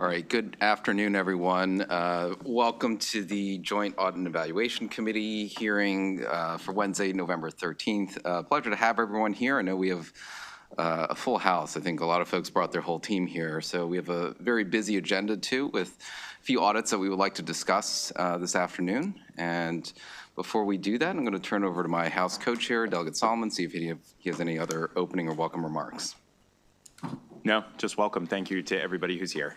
All right, good afternoon, everyone. Welcome to the Joint Audit and Evaluation Committee hearing for Wednesday, November 13th. Pleasure to have everyone here. I know we have a full house. I think a lot of folks brought their whole team here. So we have a very busy agenda too with a few audits that we would like to discuss this afternoon. And before we do that, I'm going to turn over to my House co-chair, Delegate Solomon, see if he has any other opening or welcome remarks. No, just welcome. Thank you to everybody who's here.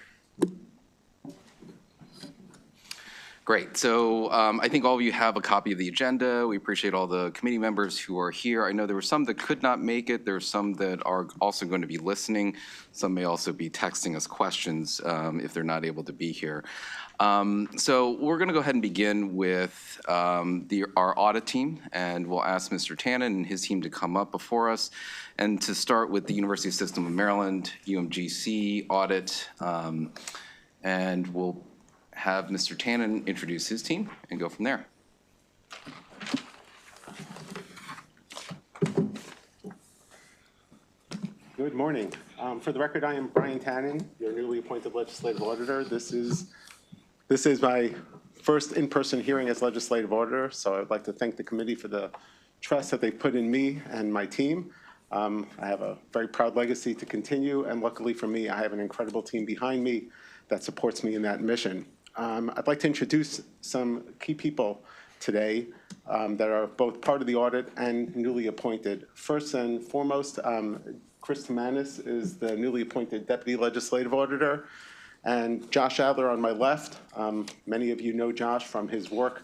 Great. So I think all of you have a copy of the agenda. We appreciate all the committee members who are here. I know there were some that could not make it. There are some that are also going to be listening. Some may also be texting us questions if they're not able to be here. So we're going to go ahead and begin with our audit team, and we'll ask Mr. Tannen and his team to come up before us. And to start with the University System of Maryland, UMGC audit, and we'll have Mr. Tannen introduce his team and go from there. Good morning. For the record, I am Brian Tannen, your newly appointed legislative auditor. This is my first in-person hearing as legislative auditor, so I would like to thank the committee for the trust that they put in me and my team. I have a very proud legacy to continue, and luckily for me, I have an incredible team behind me that supports me in that mission. I'd like to introduce some key people today that are both part of the audit and newly appointed. First and foremost, Chris Tamanis is the newly appointed Deputy Legislative Auditor, and Josh Adler on my left. Many of you know Josh from his work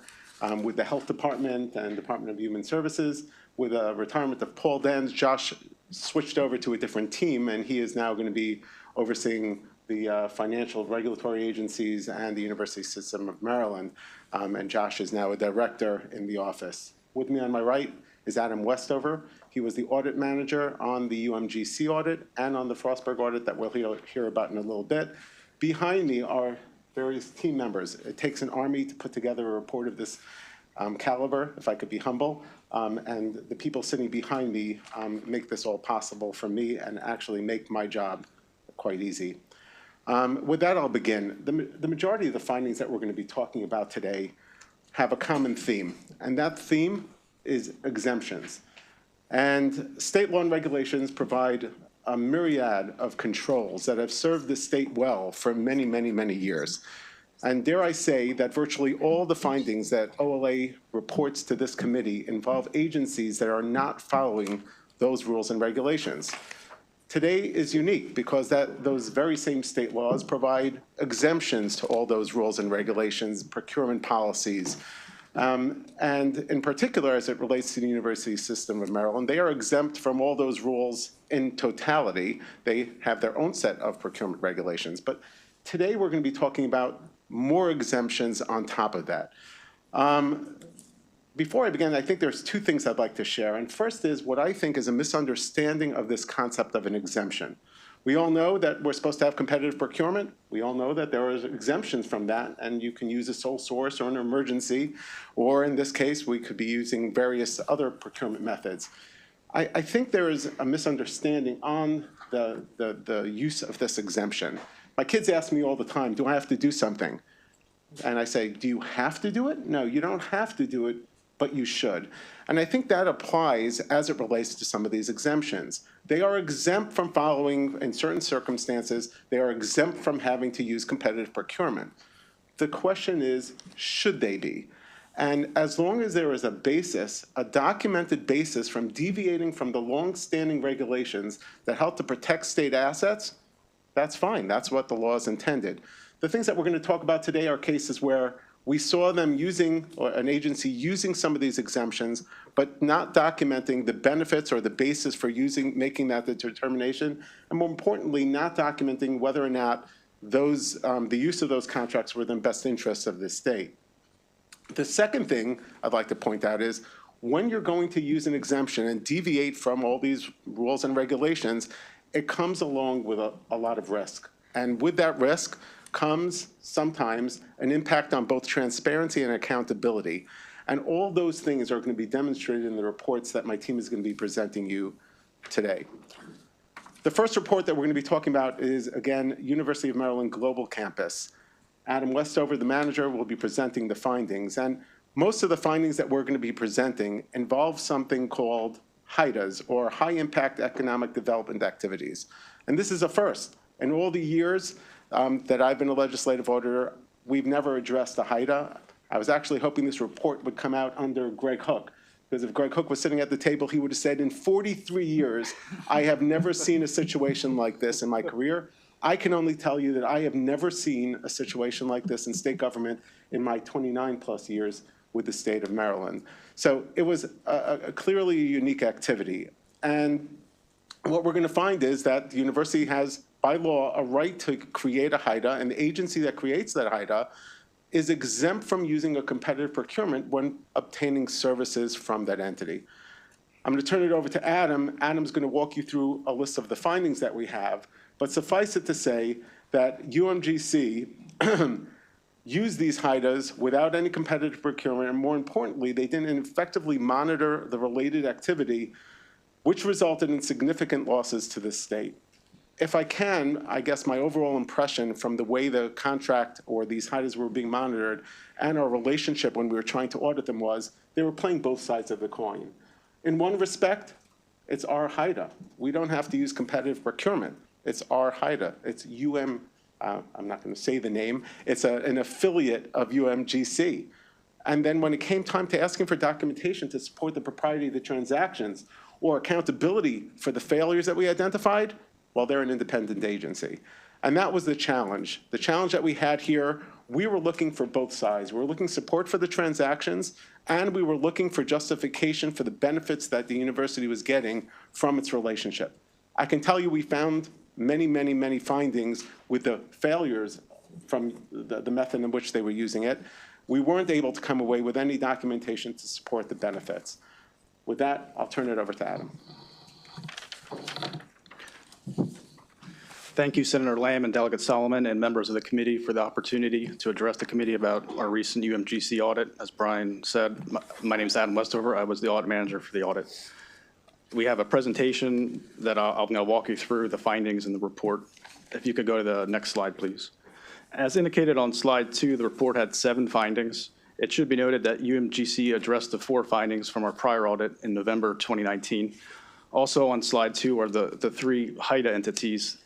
with the Health Department and Department of Human Services. With the retirement of Paul Dens, Josh switched over to a different team, and he is now going to be overseeing the financial regulatory agencies and the University System of Maryland. And Josh is now a director in the office. With me on my right is Adam Westover. He was the audit manager on the UMGC audit and on the Frostburg audit that we'll hear about in a little bit. Behind me are various team members. It takes an army to put together a report of this caliber, if I could be humble. And the people sitting behind me make this all possible for me and actually make my job quite easy. With that, I'll begin. The majority of the findings that we're going to be talking about today have a common theme, and that theme is exemptions. And state law and regulations provide a myriad of controls that have served the state well for many, many, many years. And dare I say that virtually all the findings that OLA reports to this committee involve agencies that are not following those rules and regulations. Today is unique because those very same state laws provide exemptions to all those rules and regulations, procurement policies. And in particular, as it relates to the University System of Maryland, they are exempt from all those rules in totality. They have their own set of procurement regulations. But today we're going to be talking about more exemptions on top of that. Before I begin, I think there's two things I'd like to share. And first is what I think is a misunderstanding of this concept of an exemption. We all know that we're supposed to have competitive procurement. We all know that there are exemptions from that, and you can use a sole source or an emergency, or in this case, we could be using various other procurement methods. I think there is a misunderstanding on the use of this exemption. My kids ask me all the time, do I have to do something? And I say, do you have to do it? No, you don't have to do it, but you should. And I think that applies as it relates to some of these exemptions. They are exempt from following, in certain circumstances, they are exempt from having to use competitive procurement. The question is, should they be? And as long as there is a basis, a documented basis from deviating from the long-standing regulations that help to protect state assets, that's fine. That's what the law is intended. The things that we're going to talk about today are cases where we saw them using, or an agency using some of these exemptions, but not documenting the benefits or the basis for making that determination, and more importantly, not documenting whether or not the use of those contracts were in the best interests of the state. The second thing I'd like to point out is when you're going to use an exemption and deviate from all these rules and regulations, it comes along with a lot of risk. And with that risk comes sometimes an impact on both transparency and accountability. And all those things are going to be demonstrated in the reports that my team is going to be presenting you today. The first report that we're going to be talking about is, again, University of Maryland Global Campus. Adam Westover, the manager, will be presenting the findings. And most of the findings that we're going to be presenting involve something called HIDAs, or High Impact Economic Development Activities. And this is a first. In all the years that I've been a legislative auditor, we've never addressed a HIDA. I was actually hoping this report would come out under Greg Hook, because if Greg Hook was sitting at the table, he would have said, in 43 years, I have never seen a situation like this in my career. I can only tell you that I have never seen a situation like this in state government in my 29+ years with the state of Maryland. So it was a clearly unique activity. And what we're going to find is that the university has, by law, a right to create a HIDA, and the agency that creates that HIDA is exempt from using a competitive procurement when obtaining services from that entity. I'm going to turn it over to Adam. Adam's going to walk you through a list of the findings that we have, but suffice it to say that UMGC used these HIDAs without any competitive procurement, and more importantly, they didn't effectively monitor the related activity, which resulted in significant losses to the state. If I can, I guess my overall impression from the way the contract or these HIDAs were being monitored and our relationship when we were trying to audit them was they were playing both sides of the coin. In one respect, it's our HIDA. We don't have to use competitive procurement. It's our HIDA. It's I'm not going to say the name. It's an affiliate of UMGC. And then when it came time to asking for documentation to support the propriety of the transactions or accountability for the failures that we identified, well, they're an independent agency. And that was the challenge. The challenge that we had here, we were looking for both sides. We were looking support for the transactions, and we were looking for justification for the benefits that the university was getting from its relationship. I can tell you we found many, many, many findings with the failures from the method in which they were using it. We weren't able to come away with any documentation to support the benefits. With that, I'll turn it over to Adam. Thank you, Senator Lamb and Delegate Solomon and members of the committee for the opportunity to address the committee about our recent UMGC audit. As Brian said, my name is Adam Westover. I was the audit manager for the audit. We have a presentation that I'm going to walk you through the findings in the report. If you could go to the next slide, please. As indicated on slide 2, the report had 7 findings. It should be noted that UMGC addressed the 4 findings from our prior audit in November 2019. Also on slide 2 are the 3 HIDA entities,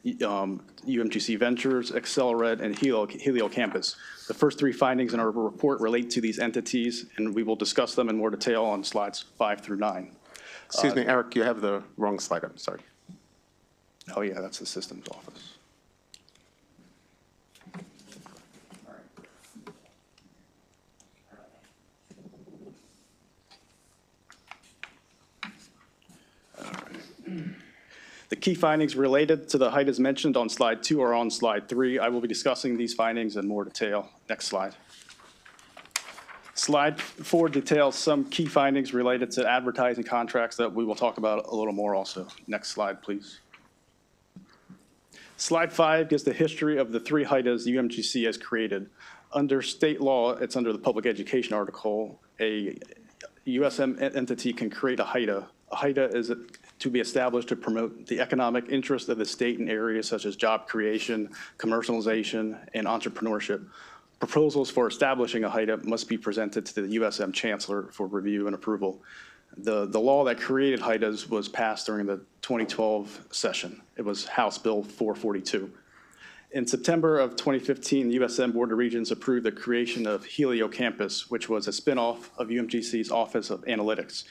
UMGC Ventures, Accelerate, and Helio Campus. The first 3 findings in our report relate to these entities, and we will discuss them in more detail on slides 5 through 9. Excuse me, Eric, you have the wrong slide up, sorry. Oh yeah, that's the systems office. The key findings related to the HIDAs mentioned on slide 2 are on slide 3. I will be discussing these findings in more detail. Next slide. Slide 4 details some key findings related to advertising contracts that we will talk about a little more also. Next slide, please. Slide 5 gives the history of the 3 HIDAs UMGC has created. Under state law, it's under the public education article, a USM entity can create a HIDA. A HIDA is to be established to promote the economic interest of the state in areas such as job creation, commercialization, and entrepreneurship. Proposals for establishing a HIDA must be presented to the USM Chancellor for review and approval. The law that created HIDAs was passed during the 2012 session. It was House Bill 442. In September of 2015, the USM Board of Regents approved the creation of Helio Campus, which was a spinoff of UMGC's Office of Analytics.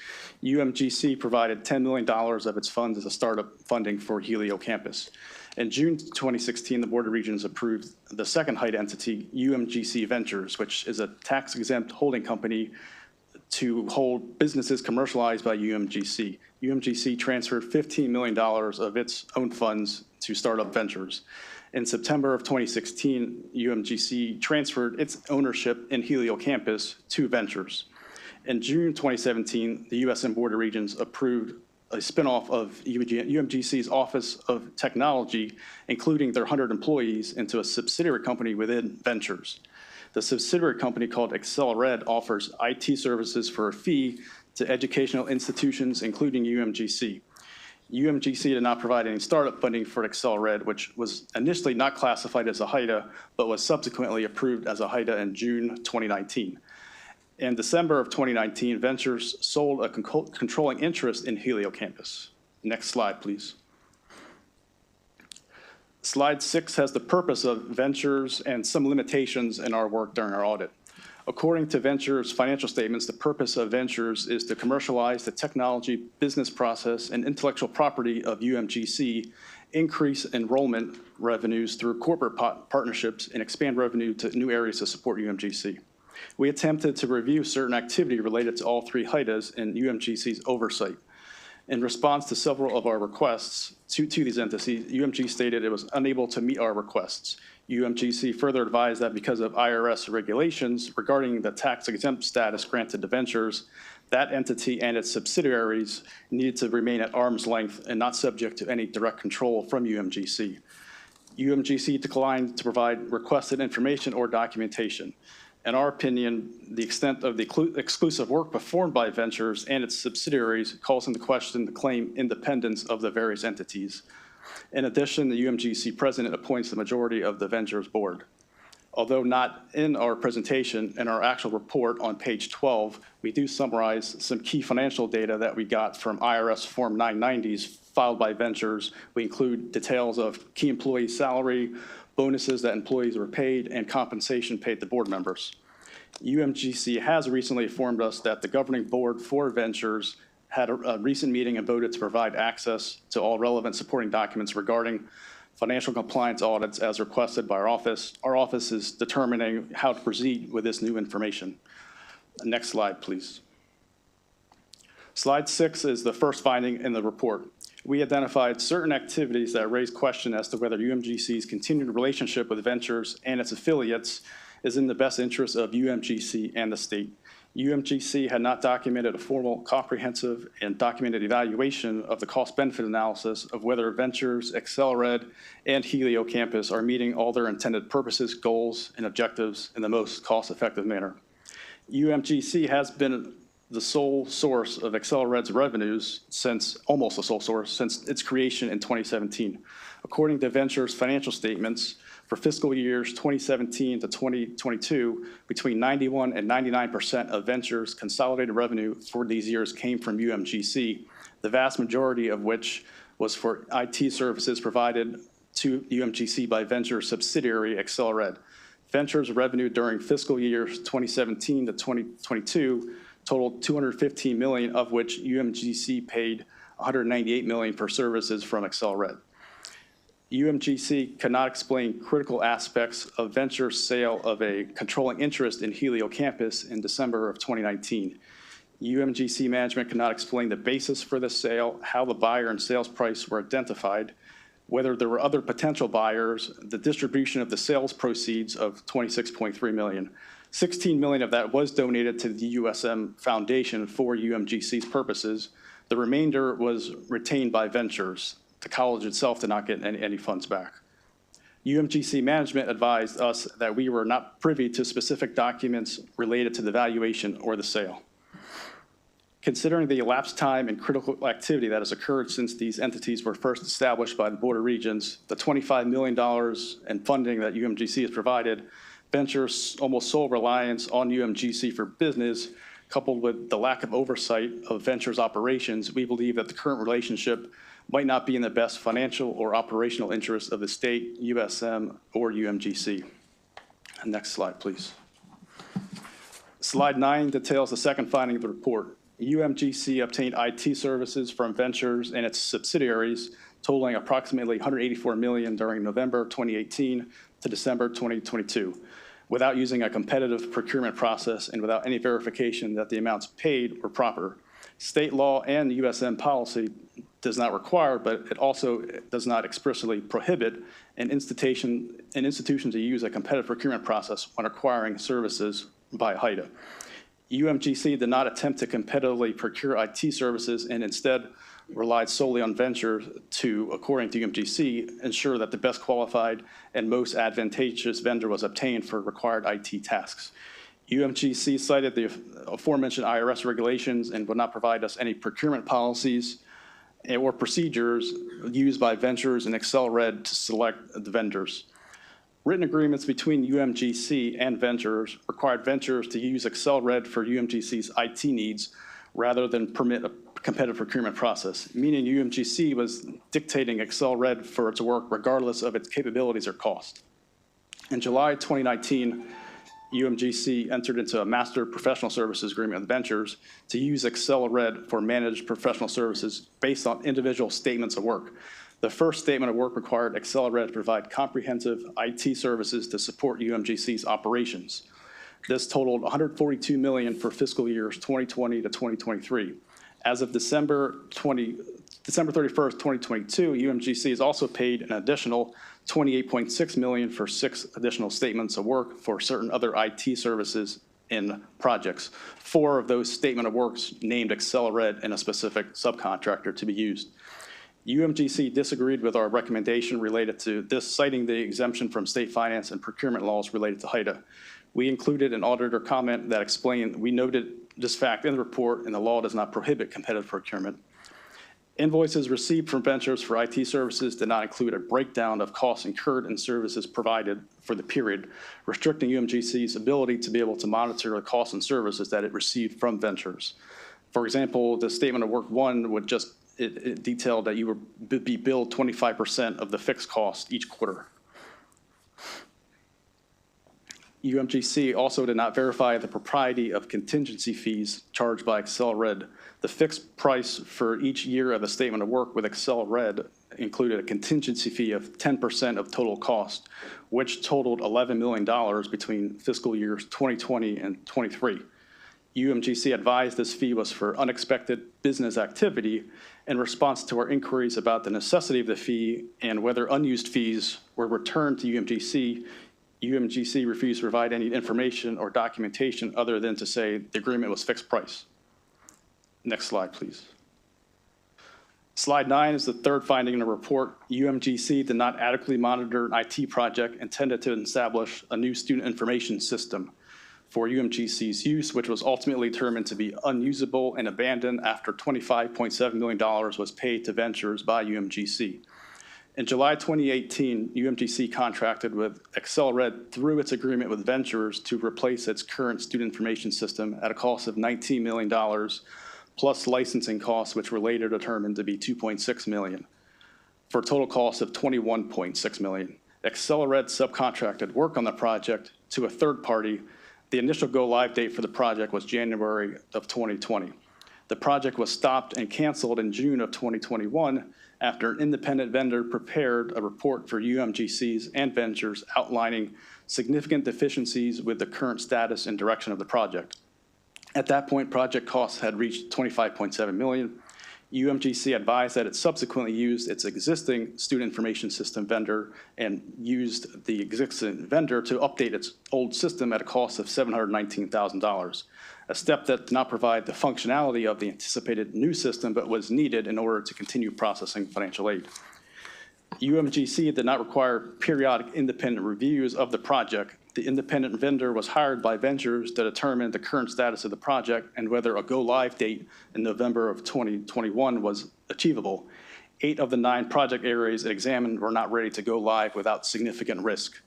UMGC provided $10 million of its funds as a startup funding for Helio Campus. In June 2016, the Board of Regents approved the second HIDA entity, UMGC Ventures, which is a tax-exempt holding company to hold businesses commercialized by UMGC. UMGC transferred $15 million of its own funds to Startup Ventures. In September of 2016, UMGC transferred its ownership in Helio Campus to Ventures. In June 2017, the USM Board of Regents approved a spinoff of UMGC's Office of Technology, including their 100 employees, into a subsidiary company within Ventures. The subsidiary company called Accelerate offers IT services for a fee to educational institutions, including UMGC. UMGC did not provide any startup funding for AccelRed, which was initially not classified as a HIDA, but was subsequently approved as a HIDA in June 2019. In December of 2019, Ventures sold a controlling interest in Helio Campus. Next slide, please. Slide 6 has the purpose of Ventures and some limitations in our work during our audit. According to Ventures financial statements, the purpose of Ventures is to commercialize the technology, business process, and intellectual property of UMGC, increase enrollment revenues through corporate partnerships, and expand revenue to new areas to support UMGC. We attempted to review certain activity related to all three HIDAs in UMGC's oversight. In response to several of our requests to these entities, UMG stated it was unable to meet our requests. UMGC further advised that because of IRS regulations regarding the tax-exempt status granted to Ventures, that entity and its subsidiaries needed to remain at arm's length and not subject to any direct control from UMGC. UMGC declined to provide requested information or documentation. In our opinion, the extent of the exclusive work performed by Ventures and its subsidiaries calls into question the claim independence of the various entities. In addition, the UMGC president appoints the majority of the Ventures board. Although not in our presentation, in our actual report on page 12, we do summarize some key financial data that we got from IRS Form 990s filed by Ventures. We include details of key employee salary, bonuses that employees were paid, and compensation paid to board members. UMGC has recently informed us that the governing board for Ventures had a recent meeting and voted to provide access to all relevant supporting documents regarding financial compliance audits as requested by our office. Our office is determining how to proceed with this new information. Next slide, please. Slide 6 is the first finding in the report. We identified certain activities that raise question as to whether UMGC's continued relationship with Ventures and its affiliates is in the best interest of UMGC and the state. UMGC had not documented a formal, comprehensive, and documented evaluation of the cost-benefit analysis of whether Ventures, AccelRed, and Helio Campus are meeting all their intended purposes, goals, and objectives in the most cost-effective manner. UMGC has been the sole source of AccelRed's revenues almost the sole source, since its creation in 2017. According to Ventures financial statements, for fiscal years 2017 to 2022, between 91 and 99% of Ventures' consolidated revenue for these years came from UMGC, the vast majority of which was for IT services provided to UMGC by Ventures' subsidiary AccelRed. Ventures' revenue during fiscal years 2017 to 2022 totaled $215 million, of which UMGC paid $198 million for services from AccelRed. UMGC cannot explain critical aspects of Ventures' sale of a controlling interest in Helio Campus in December of 2019. UMGC management cannot explain the basis for the sale, how the buyer and sales price were identified, whether there were other potential buyers, the distribution of the sales proceeds of $26.3 million. $16 million of that was donated to the USM Foundation for UMGC's purposes. The remainder was retained by Ventures. The college itself did not get any funds back. UMGC management advised us that we were not privy to specific documents related to the valuation or the sale. Considering the elapsed time and critical activity that has occurred since these entities were first established by the Board of Regents, the $25 million in funding that UMGC has provided, Ventures' almost sole reliance on UMGC for business, coupled with the lack of oversight of Ventures' operations, we believe that the current relationship might not be in the best financial or operational interest of the state, USM, or UMGC. Next slide, please. Slide 9 details the second finding of the report. UMGC obtained IT services from Ventures and its subsidiaries totaling approximately $184 million during November 2018 to December 2022, without using a competitive procurement process and without any verification that the amounts paid were proper. State law and USM policy does not require, but it also does not expressly prohibit an institution to use a competitive procurement process when acquiring services by HIDA. UMGC did not attempt to competitively procure IT services and instead relied solely on Ventures to, according to UMGC, ensure that the best qualified and most advantageous vendor was obtained for required IT tasks. UMGC cited the aforementioned IRS regulations and would not provide us any procurement policies or procedures used by ventures in Accelerate to select the vendors. Written agreements between UMGC and ventures required ventures to use Accelerate for UMGC's IT needs rather than permit a competitive procurement process, meaning UMGC was dictating Accelerate for its work regardless of its capabilities or cost. In July 2019, UMGC entered into a master professional services agreement with ventures to use Accelerate for managed professional services based on individual statements of work. The first statement of work required Accelerate to provide comprehensive IT services to support UMGC's operations. This totaled $142 million for fiscal years 2020 to 2023. As of December 31st, 2022, UMGC has also paid an additional $28.6 million for 6 additional statements of work for certain other IT services in projects. 4 of those statement of works named Accelerate and a specific subcontractor to be used. UMGC disagreed with our recommendation related to this, citing the exemption from state finance and procurement laws related to HIDA. We included an auditor comment that explained we noted this fact in the report, and the law does not prohibit competitive procurement. Invoices received from ventures for IT services did not include a breakdown of costs incurred and services provided for the period, restricting UMGC's ability to be able to monitor the costs and services that it received from ventures. For example, the statement of work 1 would just it detailed that you would be billed 25% of the fixed cost each quarter. UMGC also did not verify the propriety of contingency fees charged by Accelerate. The fixed price for each year of the statement of work with Accelerate included a contingency fee of 10% of total cost, which totaled $11 million between fiscal years 2020 and 23. UMGC advised this fee was for unexpected business activity in response to our inquiries about the necessity of the fee and whether unused fees were returned to UMGC. UMGC refused to provide any information or documentation other than to say the agreement was fixed price. Next slide, please. Slide 9 is the third finding in the report. UMGC did not adequately monitor an IT project intended to establish a new student information system for UMGC's use, which was ultimately determined to be unusable and abandoned after $25.7 million was paid to ventures by UMGC. In July 2018, UMGC contracted with Accelerate through its agreement with ventures to replace its current student information system at a cost of $19 million, plus licensing costs, which were later determined to be $2.6 million, for a total cost of $21.6 million. Accelerate subcontracted work on the project to a third party. The initial go-live date for the project was January of 2020. The project was stopped and canceled in June of 2021 after an independent vendor prepared a report for UMGCs and ventures outlining significant deficiencies with the current status and direction of the project. At that point, project costs had reached $25.7 million. UMGC advised that it subsequently used its existing student information system vendor and used the existing vendor to update its old system at a cost of $719,000, a step that did not provide the functionality of the anticipated new system but was needed in order to continue processing financial aid. UMGC did not require periodic independent reviews of the project. The independent vendor was hired by ventures to determine the current status of the project and whether a go-live date in November of 2021 was achievable. 8 of the 9 project areas it examined were not ready to go live without significant risk.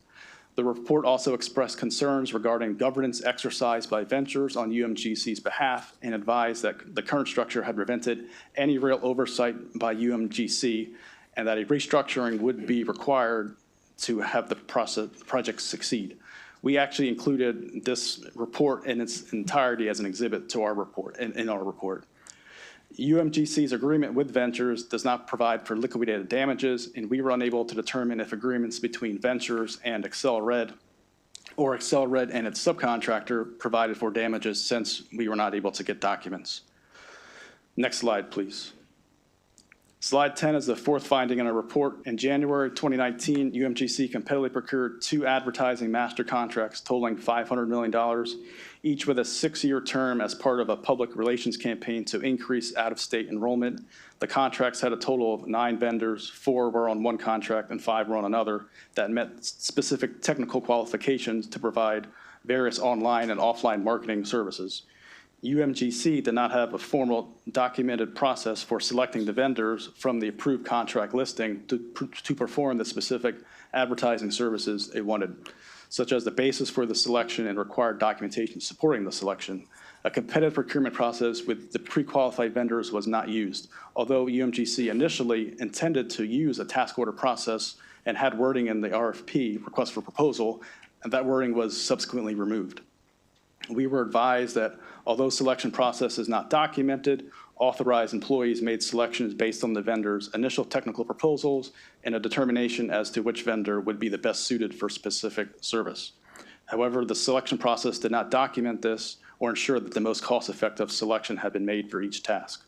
The report also expressed concerns regarding governance exercised by ventures on UMGC's behalf and advised that the current structure had prevented any real oversight by UMGC and that a restructuring would be required to have the project succeed. We actually included this report in its entirety as an exhibit to our report, in our report. UMGC's agreement with ventures does not provide for liquidated damages, and we were unable to determine if agreements between ventures and Accelerate or Accelerate and its subcontractor provided for damages since we were not able to get documents. Next slide, please. Slide 10 is the fourth finding in our report. In January 2019, UMGC competitively procured 2 advertising master contracts totaling $500 million, each with a 6-year term as part of a public relations campaign to increase out-of-state enrollment. The contracts had a total of 9 vendors, 4 were on one contract and 5 were on another, that met specific technical qualifications to provide various online and offline marketing services. UMGC did not have a formal documented process for selecting the vendors from the approved contract listing to perform the specific advertising services it wanted, such as the basis for the selection and required documentation supporting the selection. A competitive procurement process with the pre-qualified vendors was not used, although UMGC initially intended to use a task order process and had wording in the RFP, request for proposal, and that wording was subsequently removed. We were advised that although selection process is not documented, authorized employees made selections based on the vendor's initial technical proposals and a determination as to which vendor would be the best suited for specific service. However, the selection process did not document this or ensure that the most cost-effective selection had been made for each task.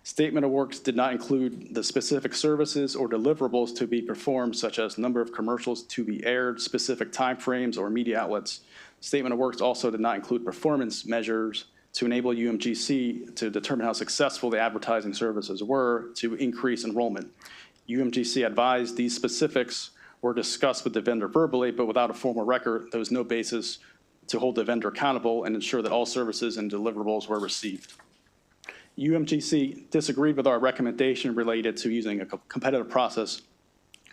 Statement of works did not include the specific services or deliverables to be performed, such as number of commercials to be aired, specific timeframes, or media outlets. Statement of works also did not include performance measures to enable UMGC to determine how successful the advertising services were to increase enrollment. UMGC advised these specifics were discussed with the vendor verbally, but without a formal record, there was no basis to hold the vendor accountable and ensure that all services and deliverables were received. UMGC disagreed with our recommendation related to using a competitive process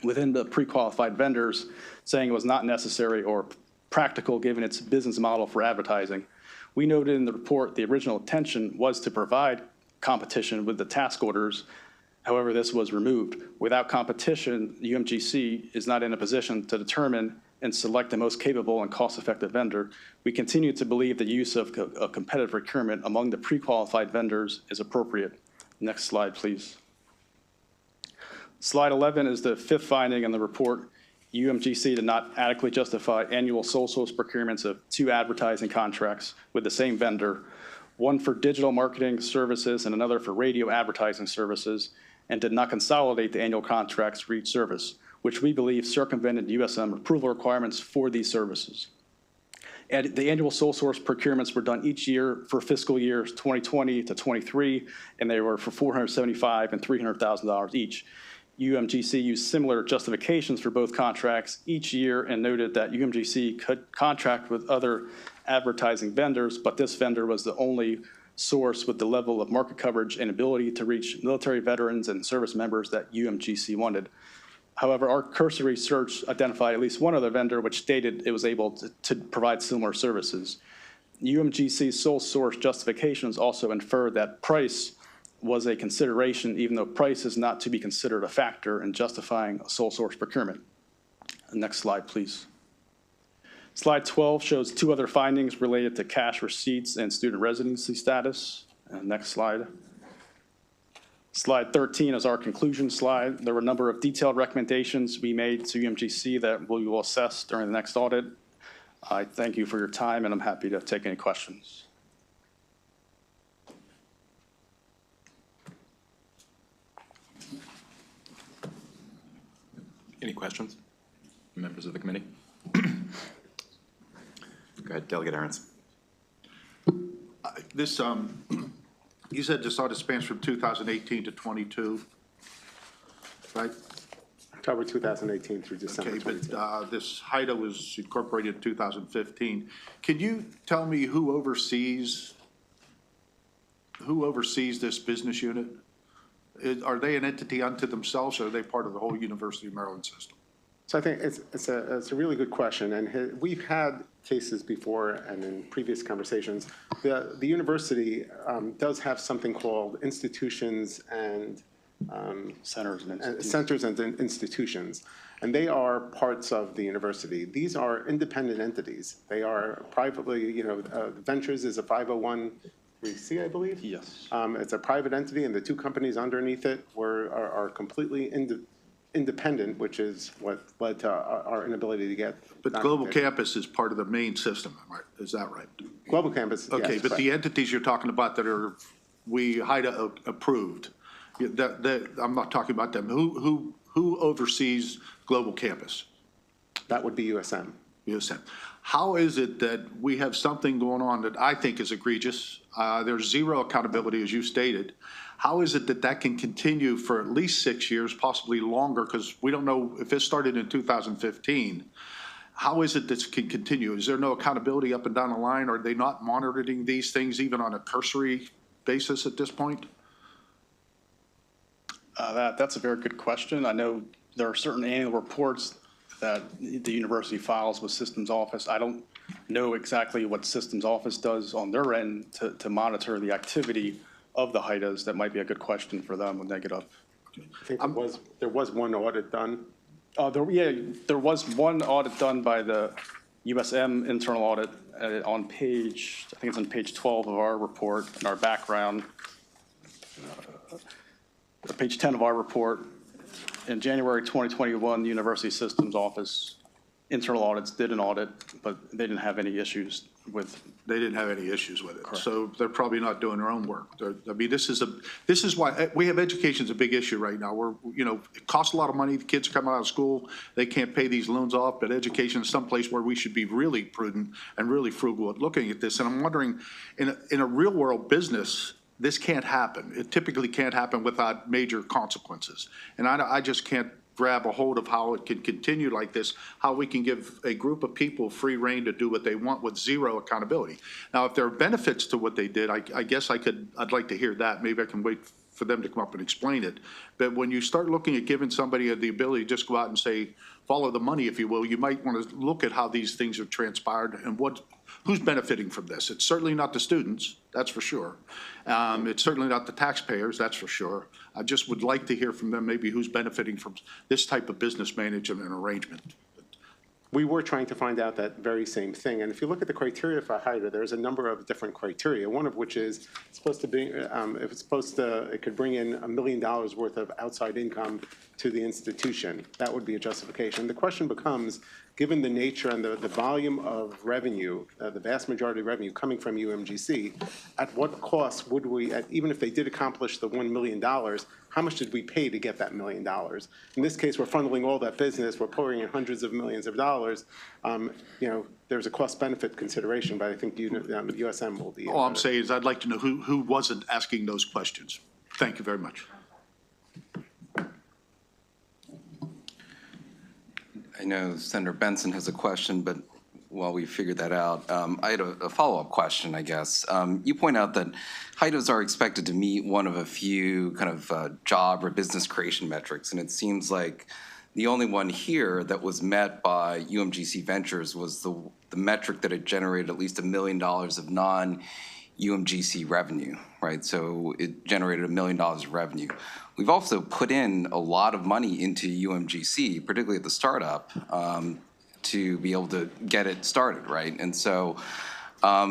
within the pre-qualified vendors, saying it was not necessary or practical given its business model for advertising. We noted in the report the original intention was to provide competition with the task orders. However, this was removed. Without competition, UMGC is not in a position to determine and select the most capable and cost-effective vendor. We continue to believe the use of competitive procurement among the pre-qualified vendors is appropriate. Next slide, please. Slide 11 is the fifth finding in the report. UMGC did not adequately justify annual sole source procurements of 2 advertising contracts with the same vendor, one for digital marketing services and another for radio advertising services, and did not consolidate the annual contracts for each service, which we believe circumvented USM approval requirements for these services. And the annual sole source procurements were done each year for fiscal years 2020 to 23, and they were for $475,000 and $300,000 each. UMGC used similar justifications for both contracts each year and noted that UMGC could contract with other advertising vendors, but this vendor was the only source with the level of market coverage and ability to reach military veterans and service members that UMGC wanted. However, our cursory search identified at least one other vendor which stated it was able to provide similar services. UMGC's sole source justifications also inferred that price was a consideration, even though price is not to be considered a factor in justifying a sole source procurement. Next slide, please. Slide 12 shows 2 other findings related to cash receipts and student residency status. Next slide. Slide 13 is our conclusion slide. There were a number of detailed recommendations we made to UMGC that we will assess during the next audit. I thank you for your time, and I'm happy to take any questions. Any questions, members of the committee? Go ahead, Delegate Ahrens. This, you said this audit spans from 2018 to 22, right? October 2018 through December Okay, 22. but this HIDA was incorporated in 2015. Can you tell me who oversees this business unit? Are they an entity unto themselves, or are they part of the whole University of Maryland system? So I think it's a really good question, and we've had cases before and in previous conversations. The university does have something called institutions and Centers and institutions. centers and institutions, and they are parts of the university. These are independent entities. They are privately, Ventures is a 501(c), I believe. Yes. It's a private entity, and the 2 companies underneath it are completely independent, which is what led to our inability to get. But Global Campus is part of the main system, right? Is that right? Global Campus, Okay, yes, but correct. the entities you're talking about that are, HIDA approved, I'm not talking about them. Who oversees Global Campus? That would be USM. USM. How is it that we have something going on that I think is egregious? There's zero accountability, as you stated. How is it that that can continue for at least 6 years, possibly longer, because we don't know if it started in 2015. how is it this can continue? Is there no accountability up and down the line? Are they not monitoring these things even on a cursory basis at this point? That's a very good question. I know there are certain annual reports that the university files with Systems Office. I don't know exactly what Systems Office does on their end to monitor the activity of the HIDAs. That might be a good question for them when they get up. I think there was one audit done. There was one audit done by the USM internal audit on page, I think it's on page 12 of our report, in our background. Page 10 of our report. In January 2021, the University Systems Office internal audits did an audit, but they didn't have any issues with. They didn't have any issues with it. Correct. So they're probably not doing their own work. I mean, this is why we have education's a big issue right now. It costs a lot of money. The kids are coming out of school. They can't pay these loans off, but education is someplace where we should be really prudent and really frugal at looking at this. And I'm wondering, in a real world business, this can't happen. It typically can't happen without major consequences. And I just can't grab a hold of how it can continue like this, how we can give a group of people free rein to do what they want with zero accountability. Now, if there are benefits to what they did, I guess I'd like to hear that. Maybe I can wait for them to come up and explain it. But when you start looking at giving somebody the ability to just go out and say, follow the money, if you will, you might want to look at how these things have transpired and who's benefiting from this. It's certainly not the students, that's for sure. It's certainly not the taxpayers, that's for sure. I just would like to hear from them maybe who's benefiting from this type of business management and arrangement. We were trying to find out that very same thing. And if you look at the criteria for HIDA, there's a number of different criteria, one of which is supposed to be, if it's supposed to, it could bring in $1 million worth of outside income to the institution. That would be a justification. The question becomes, given the nature and the volume of revenue, the vast majority of revenue coming from UMGC, at what cost would we, even if they did accomplish the $1 million, how much did we pay to get that $1 million? In this case, we're funneling all that business, we're pouring in hundreds of millions of dollars. There's a cost-benefit consideration, but I think USM will be. All I'm saying is I'd like to know who wasn't asking those questions. Thank you very much. I know Senator Benson has a question, but while we figure that out, I had a follow-up question, I guess. You point out that HIDAs are expected to meet one of a few kind of job or business creation metrics, and it seems like the only one here that was met by UMGC Ventures was the metric that it generated at least $1 million of non-UMGC revenue, right? So it generated $1 million of revenue. We've also put in a lot of money into UMGC, particularly at the startup, to be able to get it started, right? And so, I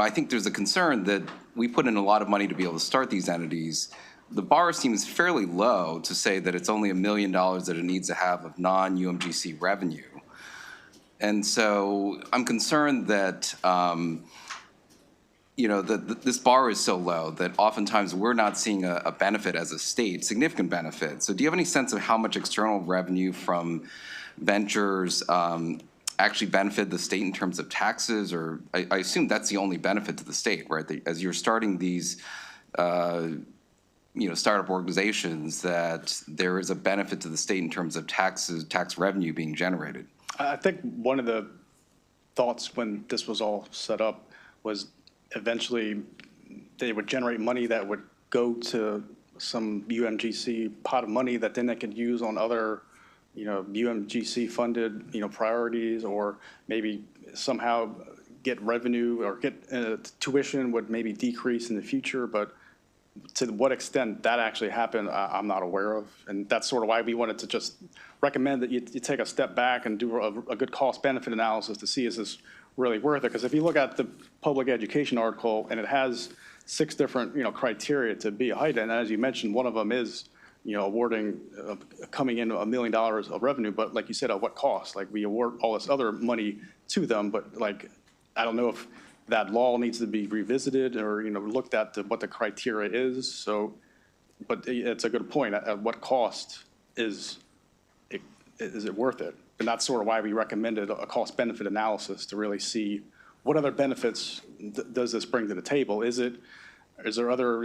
think there's a concern that we put in a lot of money to be able to start these entities. The bar seems fairly low to say that it's only $1 million that it needs to have of non-UMGC revenue. And so I'm concerned that, this bar is so low that oftentimes we're not seeing a benefit as a state, significant benefit. So do you have any sense of how much external revenue from ventures actually benefit the state in terms of taxes? Or I assume that's the only benefit to the state, right? As you're starting these, startup organizations, that there is a benefit to the state in terms of taxes, tax revenue being generated. I think one of the thoughts when this was all set up was eventually they would generate money that would go to some UMGC pot of money that then they could use on other, UMGC funded, priorities, or maybe somehow get revenue or get tuition would maybe decrease in the future. But to what extent that actually happened, I'm not aware of. And that's sort of why we wanted to just recommend that you take a step back and do a good cost-benefit analysis to see is this really worth it. Because if you look at the public education article, and it has 6 different, criteria to be a HIDA, and as you mentioned, one of them is, awarding, coming in $1 million of revenue, but like you said, at what cost? Like, we award all this other money to them, but I don't know if that law needs to be revisited or, looked at to what the criteria is. So, but it's a good point. At what cost is it worth it? And that's sort of why we recommended a cost-benefit analysis to really see what other benefits does this bring to the table. Is there other,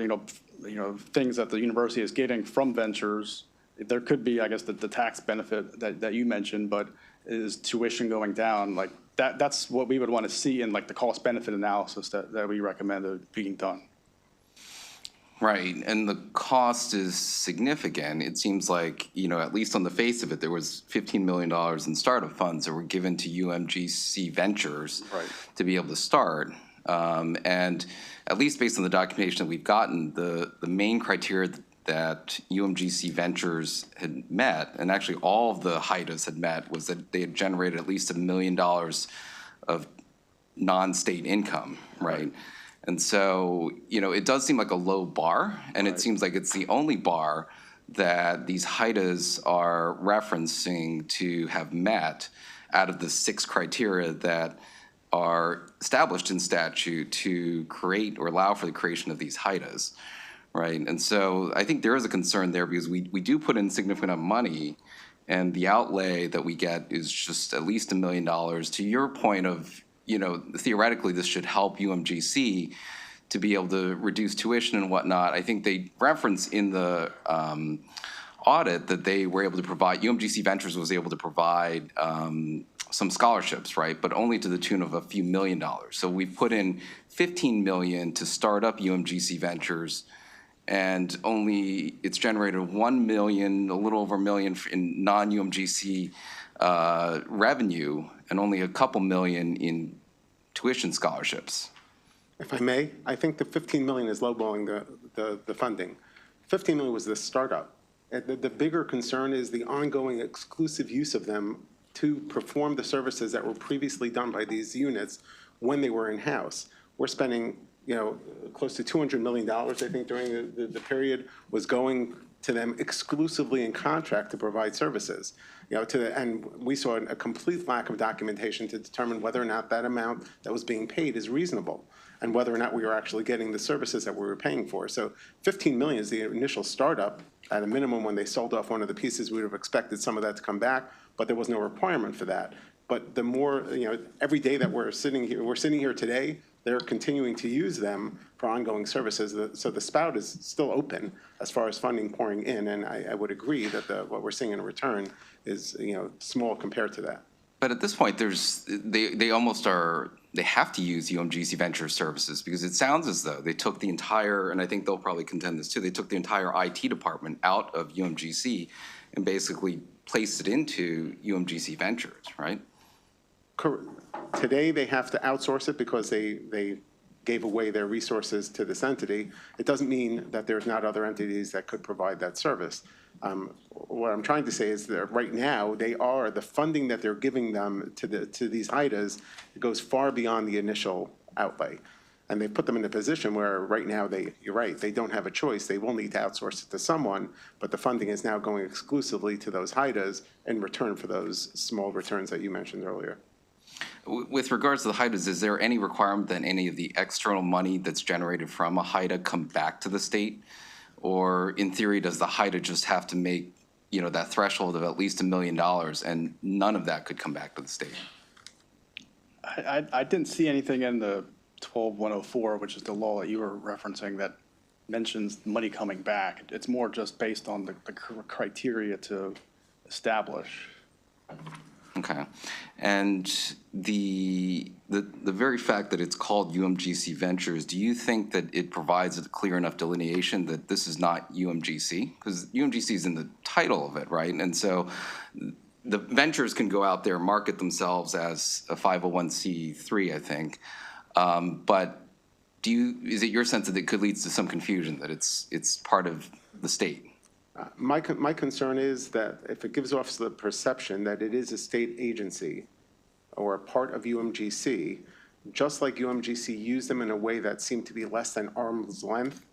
things that the university is getting from ventures? There could be, I guess, the tax benefit that you mentioned, but is tuition going down, like that's what we would want to see in like the cost benefit analysis that we recommended being done. Right, and the cost is significant. It seems like, at least on the face of it, there was $15 million in startup funds that were given to UMGC Ventures to be able to start. And at least based on the documentation that we've gotten, the main criteria that UMGC Ventures had met, and actually all of the HIDAs had met, was that they had generated at least $1 million of non-state income, right? And so, it does seem like a low bar, and it seems like it's the only bar that these HIDAs are referencing to have met out of the 6 criteria that are established in statute to create or allow for the creation of these HIDAs, right? And so I think there is a concern there because we do put in significant amount of money, and the outlay that we get is just at least $1 million. To your point of, theoretically, this should help UMGC to be able to reduce tuition and whatnot. I think they reference in the audit that they were able to provide, UMGC Ventures was able to provide some scholarships, right? But only to the tune of a few $1 million. So we put in $15 million to start up UMGC Ventures, and only it's generated $1 million, a little over $1 million in non-UMGC revenue, and only a couple million in tuition scholarships. If I may, I think the $15 million is lowballing the funding. $15 million was the startup. The bigger concern is the ongoing exclusive use of them to perform the services that were previously done by these units when they were in-house. We're spending, close to $200 million, I think, during the period was going to them exclusively in contract to provide services. And we saw a complete lack of documentation to determine whether or not that amount that was being paid is reasonable and whether or not we were actually getting the services that we were paying for. So $15 million is the initial startup. At a minimum, when they sold off one of the pieces, we would have expected some of that to come back, but there was no requirement for that. But the more, every day that we're sitting here today, they're continuing to use them for ongoing services. So the spout is still open as far as funding pouring in, and I would agree that what we're seeing in return is, small compared to that. But at this point, they almost are, they have to use UMGC Venture services because it sounds as though they took the entire, and I think they'll probably contend this too, they took the entire IT department out of UMGC and basically placed it into UMGC Ventures, right? Today, they have to outsource it because they gave away their resources to this entity. It doesn't mean that there's not other entities that could provide that service. What I'm trying to say is that right now, the funding that they're giving them to these HIDAs, it goes far beyond the initial outlay. And they put them in a position where right now, you're right, they don't have a choice. They will need to outsource it to someone, but the funding is now going exclusively to those HIDAs in return for those small returns that you mentioned earlier. With regards to the HIDAs, is there any requirement that any of the external money that's generated from a HIDA come back to the state? Or in theory, does the HIDA just have to make, that threshold of at least $1 million and none of that could come back to the state? I didn't see anything in the 12104, which is the law that you were referencing, that mentions money coming back. It's more just based on the criteria to establish. Okay. And the very fact that it's called UMGC Ventures, do you think that it provides a clear enough delineation that this is not UMGC? Because UMGC is in the title of it, right? And so the ventures can go out there, market themselves as a 501c3, I think. But is it your sense that it could lead to some confusion, that it's part of the state? My concern is that if it gives off the perception that it is a state agency or a part of UMGC, just like UMGC used them in a way that seemed to be less than arm's length,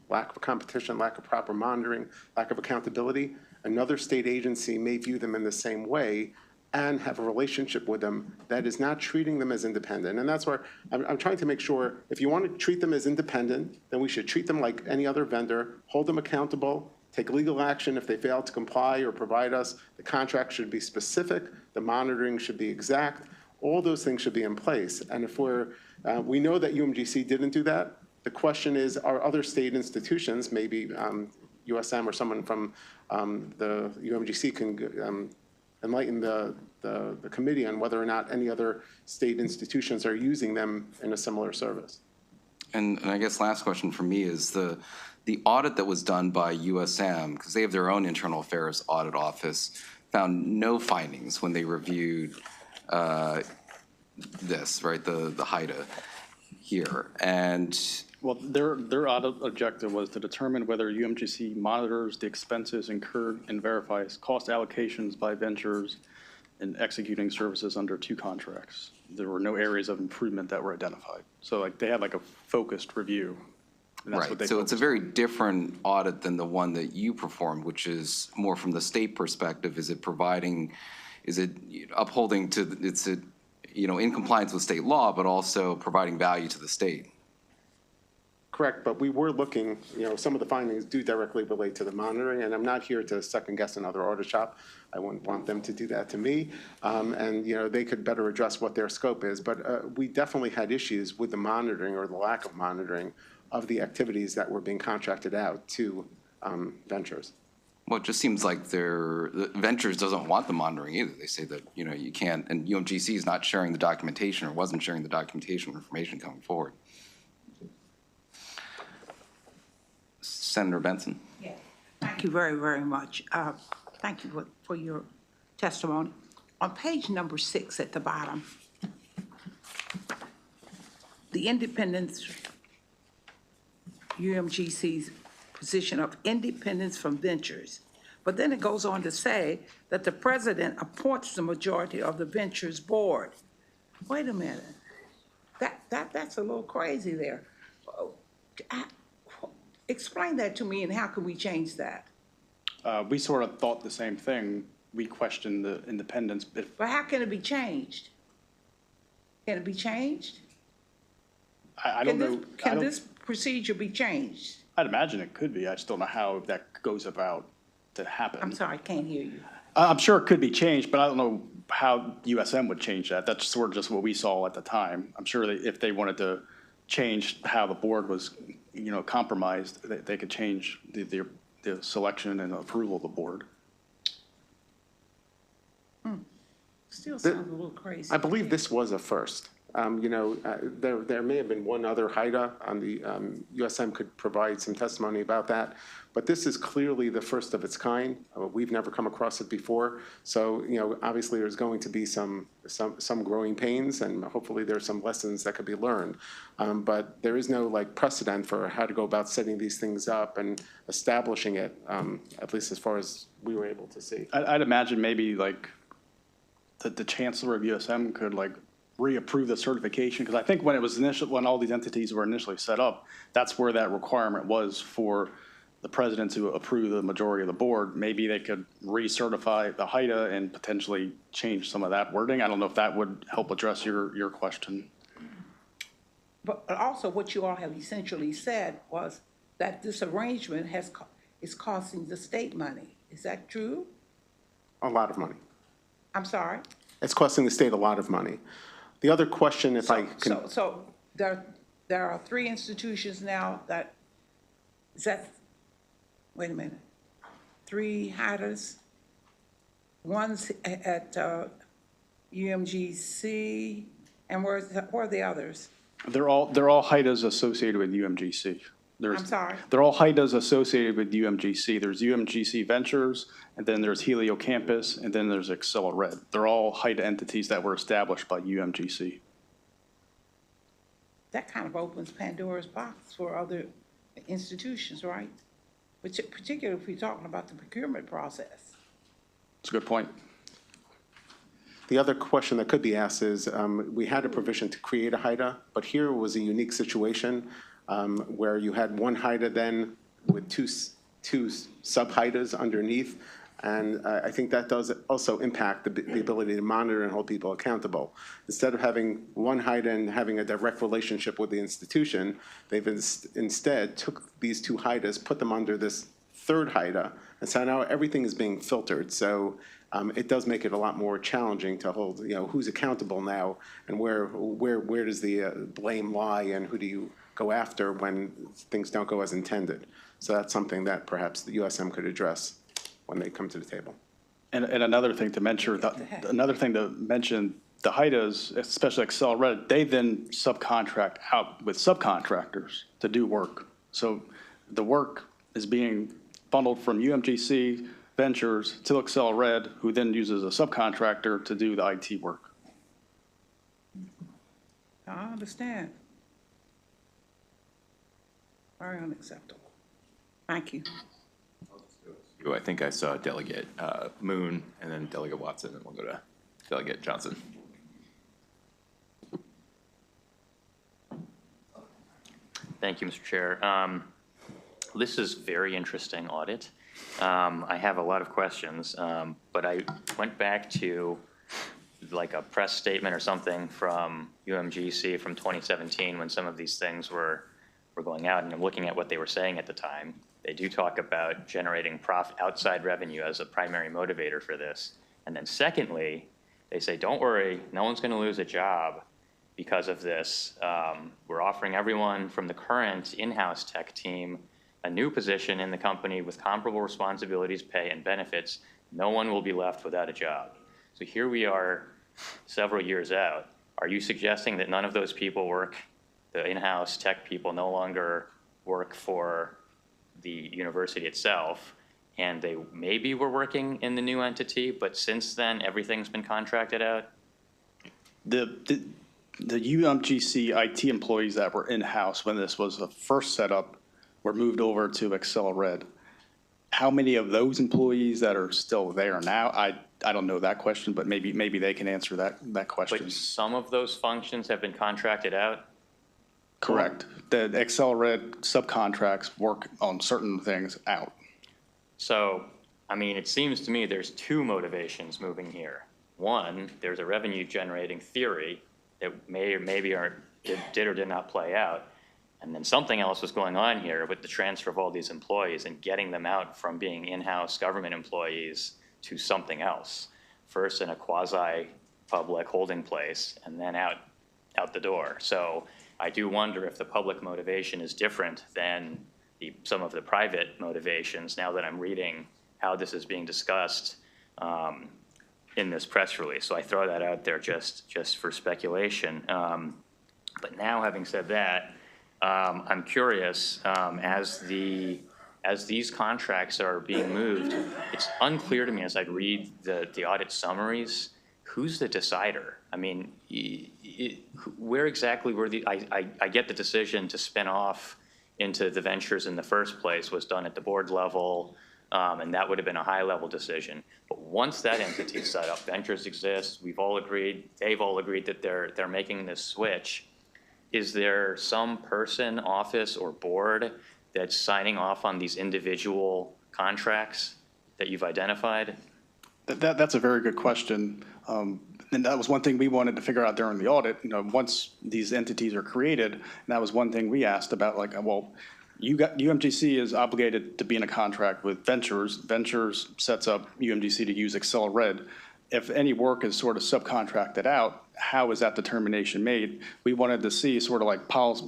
lack of competition, lack of proper monitoring, lack of accountability, another state agency may view them in the same way and have a relationship with them that is not treating them as independent. And that's where I'm trying to make sure, if you want to treat them as independent, then we should treat them like any other vendor, hold them accountable, take legal action if they fail to comply or provide us. The contract should be specific. The monitoring should be exact. All those things should be in place. And if we know that UMGC didn't do that, the question is, are other state institutions, maybe USM or someone from the UMGC can enlighten the committee on whether or not any other state institutions are using them in a similar service. And I guess last question for me is the audit that was done by USM, because they have their own internal affairs audit office, found no findings when they reviewed this, right, the HIDA here. And Well, their audit objective was to determine whether UMGC monitors the expenses incurred and verifies cost allocations by ventures in executing services under 2 contracts. There were no areas of improvement that were identified. So like they had like a focused review. And that's what they right, so it's a focused very different audit than the one that you performed, which is more from the state perspective. Is it providing, is it upholding to, it's, in compliance with state law, but also providing value to the state? Correct, but we were looking, some of the findings do directly relate to the monitoring, and I'm not here to second-guess another audit shop. I wouldn't want them to do that to me, and, they could better address what their scope is. But we definitely had issues with the monitoring or the lack of monitoring of the activities that were being contracted out to ventures. Well, it just seems like the Ventures doesn't want the monitoring either. They say that, you can't, and UMGC is not sharing the documentation or wasn't sharing the documentation or information coming forward. Senator Benson. Yes. Thank you very, very much. Thank you for your testimony. On page number 6 at the bottom, the independence, UMGC's position of independence from ventures. But then it goes on to say that the president appoints the majority of the ventures board. Wait a minute. That's a little crazy there. Explain that to me, and how can we change that? We sort of thought the same thing. We questioned the independence. But how can it be changed? Can it be changed? I don't know. Can this procedure be changed? I'd imagine it could be. I just don't know how that goes about to happen. I'm sorry, I can't hear you. I'm sure it could be changed, but I don't know how USM would change that. That's sort of just what we saw at the time. I'm sure that if they wanted to change how the board was, compromised, they could change the selection and approval of the board. Still sounds a little crazy. I believe this was a first. There may have been one other HIDA on the, USM could provide some testimony about that, but this is clearly the first of its kind. We've never come across it before. So, obviously there's going to be some growing pains, and hopefully there's some lessons that could be learned. But there is no precedent for how to go about setting these things up and establishing it, at least as far as we were able to see. I'd imagine maybe the chancellor of USM could reapprove the certification, because I think when all these entities were initially set up, that's where that requirement was for the president to approve the majority of the board. Maybe they could recertify the HIDA and potentially change some of that wording. I don't know if that would help address your question. But also what you all have essentially said was that this arrangement is costing the state money. Is that true? A lot of money. I'm sorry? It's costing the state a lot of money. The other question, if I can. So there are 3 institutions now wait a minute, 3 HIDAs. One's at UMGC, and where are the others? They're all HIDAs associated with UMGC. I'm sorry? They're all HIDAs associated with UMGC. There's UMGC Ventures, and then there's Helio Campus, and then there's Accelerate. They're all HIDA entities that were established by UMGC. That kind of opens Pandora's box for other institutions, right? Particularly if we're talking about the procurement process. It's a good point. The other question that could be asked is, we had a provision to create a HIDA, but here was a unique situation where you had one HIDA then with two sub-HIDAs underneath. And I think that does also impact the ability to monitor and hold people accountable. Instead of having one HIDA and having a direct relationship with the institution, they've instead took these 2 HIDAs, put them under this third HIDA, and so now everything is being filtered. So it does make it a lot more challenging to hold, who's accountable now, and where does the blame lie, and who do you go after when things don't go as intended. So that's something that perhaps the USM could address when they come to the table. And another thing to mention, the HIDAs, especially Excel Red, they then subcontract out with subcontractors to do work. So the work is being funneled from UMGC Ventures to Excel Red, who then uses a subcontractor to do the IT work. I understand. Very unacceptable. Thank you. I think I saw Delegate Moon and then Delegate Watson, and we'll go to Delegate Johnson. Thank you, Mr. Chair. This is very interesting audit. I have a lot of questions, but I went back to like a press statement or something from UMGC from 2017 when some of these things were going out, and I'm looking at what they were saying at the time. They do talk about generating outside revenue as a primary motivator for this. And then secondly, they say, don't worry, no one's going to lose a job because of this. We're offering everyone from the current in-house tech team a new position in the company with comparable responsibilities, pay, and benefits. No one will be left without a job. So here we are several years out. Are you suggesting that none of those people work, the in-house tech people no longer work for the university itself, and they maybe were working in the new entity, but since then everything's been contracted out? The UMGC IT employees that were in-house when this was first set up were moved over to Excel Red. How many of those employees that are still there now? I don't know that question, but maybe they can answer that question. But some of those functions have been contracted out? Correct. The Excel Red subcontracts work on certain things out. So, I mean, it seems to me there's two motivations moving here. One, there's a revenue generating theory that may or maybe did or did not play out. And then something else was going on here with the transfer of all these employees and getting them out from being in-house government employees to something else. First in a quasi-public holding place and then out the door. So I do wonder if the public motivation is different than some of the private motivations now that I'm reading how this is being discussed in this press release. So I throw that out there just for speculation. But now, having said that, I'm curious, as these contracts are being moved, it's unclear to me as I read the audit summaries, who's the decider? I mean, where exactly were I get the decision to spin off into the ventures in the first place was done at the board level, and that would have been a high-level decision. But once that entity is set up, ventures exist, they've all agreed that they're making this switch. Is there some person, office, or board that's signing off on these individual contracts that you've identified? That's a very good question. And that was one thing we wanted to figure out during the audit. You know, once these entities are created, and that was one thing we asked about, like, well, UMGC is obligated to be in a contract with Ventures. Ventures sets up UMGC to use Excel Red. If any work is sort of subcontracted out, how is that determination made? We wanted to see sort of like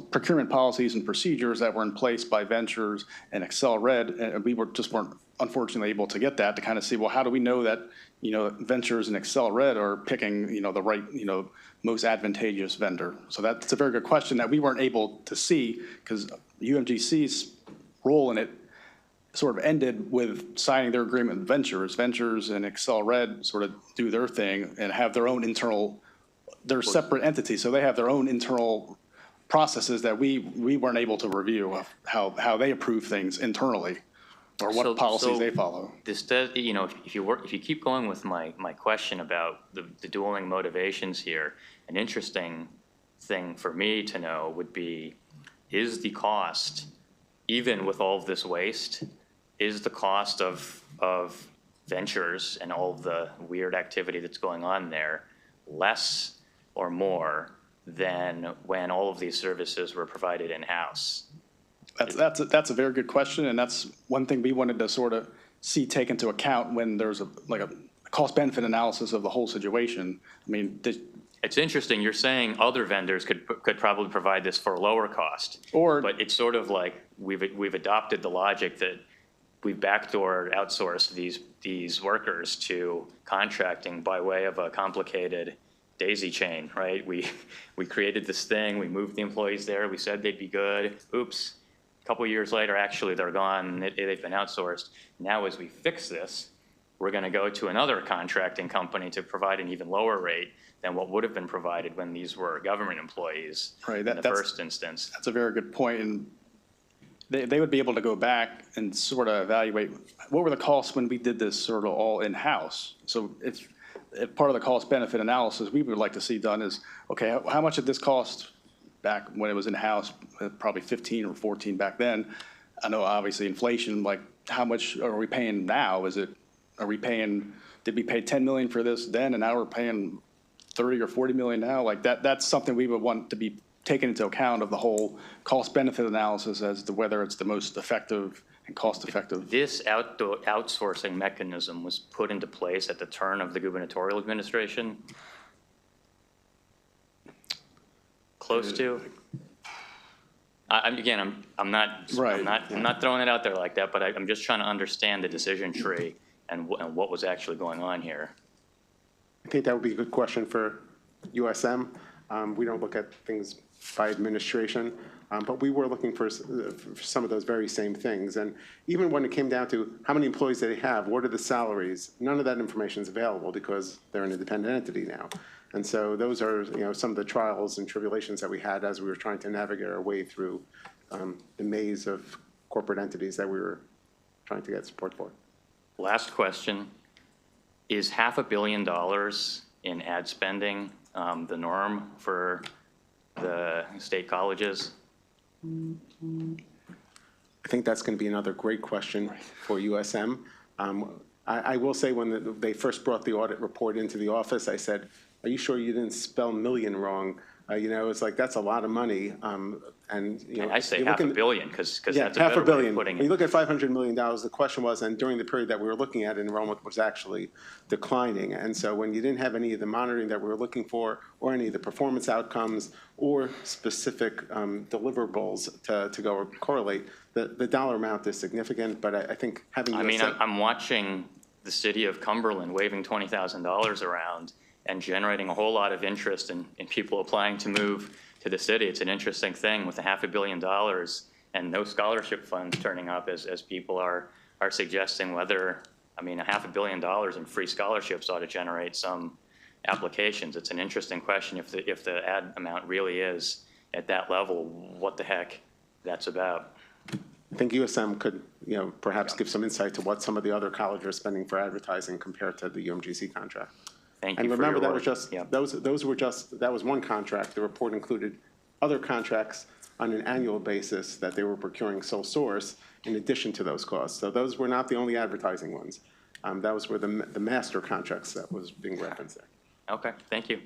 procurement policies and procedures that were in place by Ventures and Excel Red, and we weren't unfortunately able to get that to kind of see, well, how do we know that, you know, Ventures and Excel Red are picking, you know, the right, you know, most advantageous vendor? So that's a very good question that we weren't able to see because UMGC's role in it sort of ended with signing their agreement with Ventures. Ventures and Excel Red sort of do their thing and have their own internal, they're separate entities, so they have their own internal processes that we weren't able to review of how they approve things internally or what policies they follow. This does, you know, if you keep going with my question about the dueling motivations here, an interesting thing for me to know would be, is the cost, even with all of this waste, is the cost of Ventures and all of the weird activity that's going on there less or more than when all of these services were provided in-house? That's a very good question, and that's one thing we wanted to sort of see take into account when there's a cost-benefit analysis of the whole situation. I mean, it's interesting. You're saying other vendors could probably provide this for a lower cost, but it's sort of like we've adopted the logic that we've backdoored, outsourced these workers to contracting by way of a complicated daisy chain, right? We created this thing, we moved the employees there, we said they'd be good. Oops, a couple of years later, actually, they're gone, they've been outsourced. Now, as we fix this, we're going to go to another contracting company to provide an even lower rate than what would have been provided when these were government employees Right, in the that's- first instance. That's a very good point, and they would be able to go back and sort of evaluate, what were the costs when we did this sort of all in-house? So if part of the cost-benefit analysis we would like to see done is, okay, how much did this cost back when it was in-house, probably 15 or 14 back then? I know obviously inflation, like how much are we paying now? Did we pay 10 million for this then and now we're paying 30 or 40 million now? Like that's something we would want to be taken into account of the whole cost-benefit analysis as to whether it's the most effective and cost-effective. This outsourcing mechanism was put into place at the turn of the gubernatorial administration. Close to. I'm not throwing it out there like that, but I'm just trying to understand the decision tree and what was actually going on here. I think that would be a good question for USM. We don't look at things by administration, but we were looking for some of those very same things. And even when it came down to how many employees do they have, what are the salaries, none of that information is available because they're an independent entity now. And so those are, some of the trials and tribulations that we had as we were trying to navigate our way through the maze of corporate entities that we were trying to get support for. Last question. Is $500 million in ad spending the norm for the state colleges? I think that's going to be another great question for USM. I will say when they first brought the audit report into the office, I said, are you sure you didn't spell million wrong? It's like, that's a lot of money. I say $500 million because Yeah, that's a better $500 way million. of putting When you it. look at $500 million, the question was, and during the period that we were looking at, enrollment was actually declining. And so when you didn't have any of the monitoring that we were looking for, or any of the performance outcomes, or specific deliverables to go correlate, the dollar amount is significant. But I think having I'm watching the city of Cumberland waving $20,000 around and generating a whole lot of interest in people applying to move to the city. It's an interesting thing with $500 million and no scholarship funds turning up as people are suggesting whether, $500 million in free scholarships ought to generate some applications. It's an interesting question if the ad amount really is at that level, what the heck that's about. I think USM could, perhaps give some insight to what some of the other colleges are spending for advertising compared to the UMGC contract. Thank you And for remember, your that was work. just, Yeah. that was one contract. The report included other contracts on an annual basis that they were procuring sole source in addition to those costs. So those were not the only advertising ones. Those were the master contracts that was being referenced there. Okay, thank you.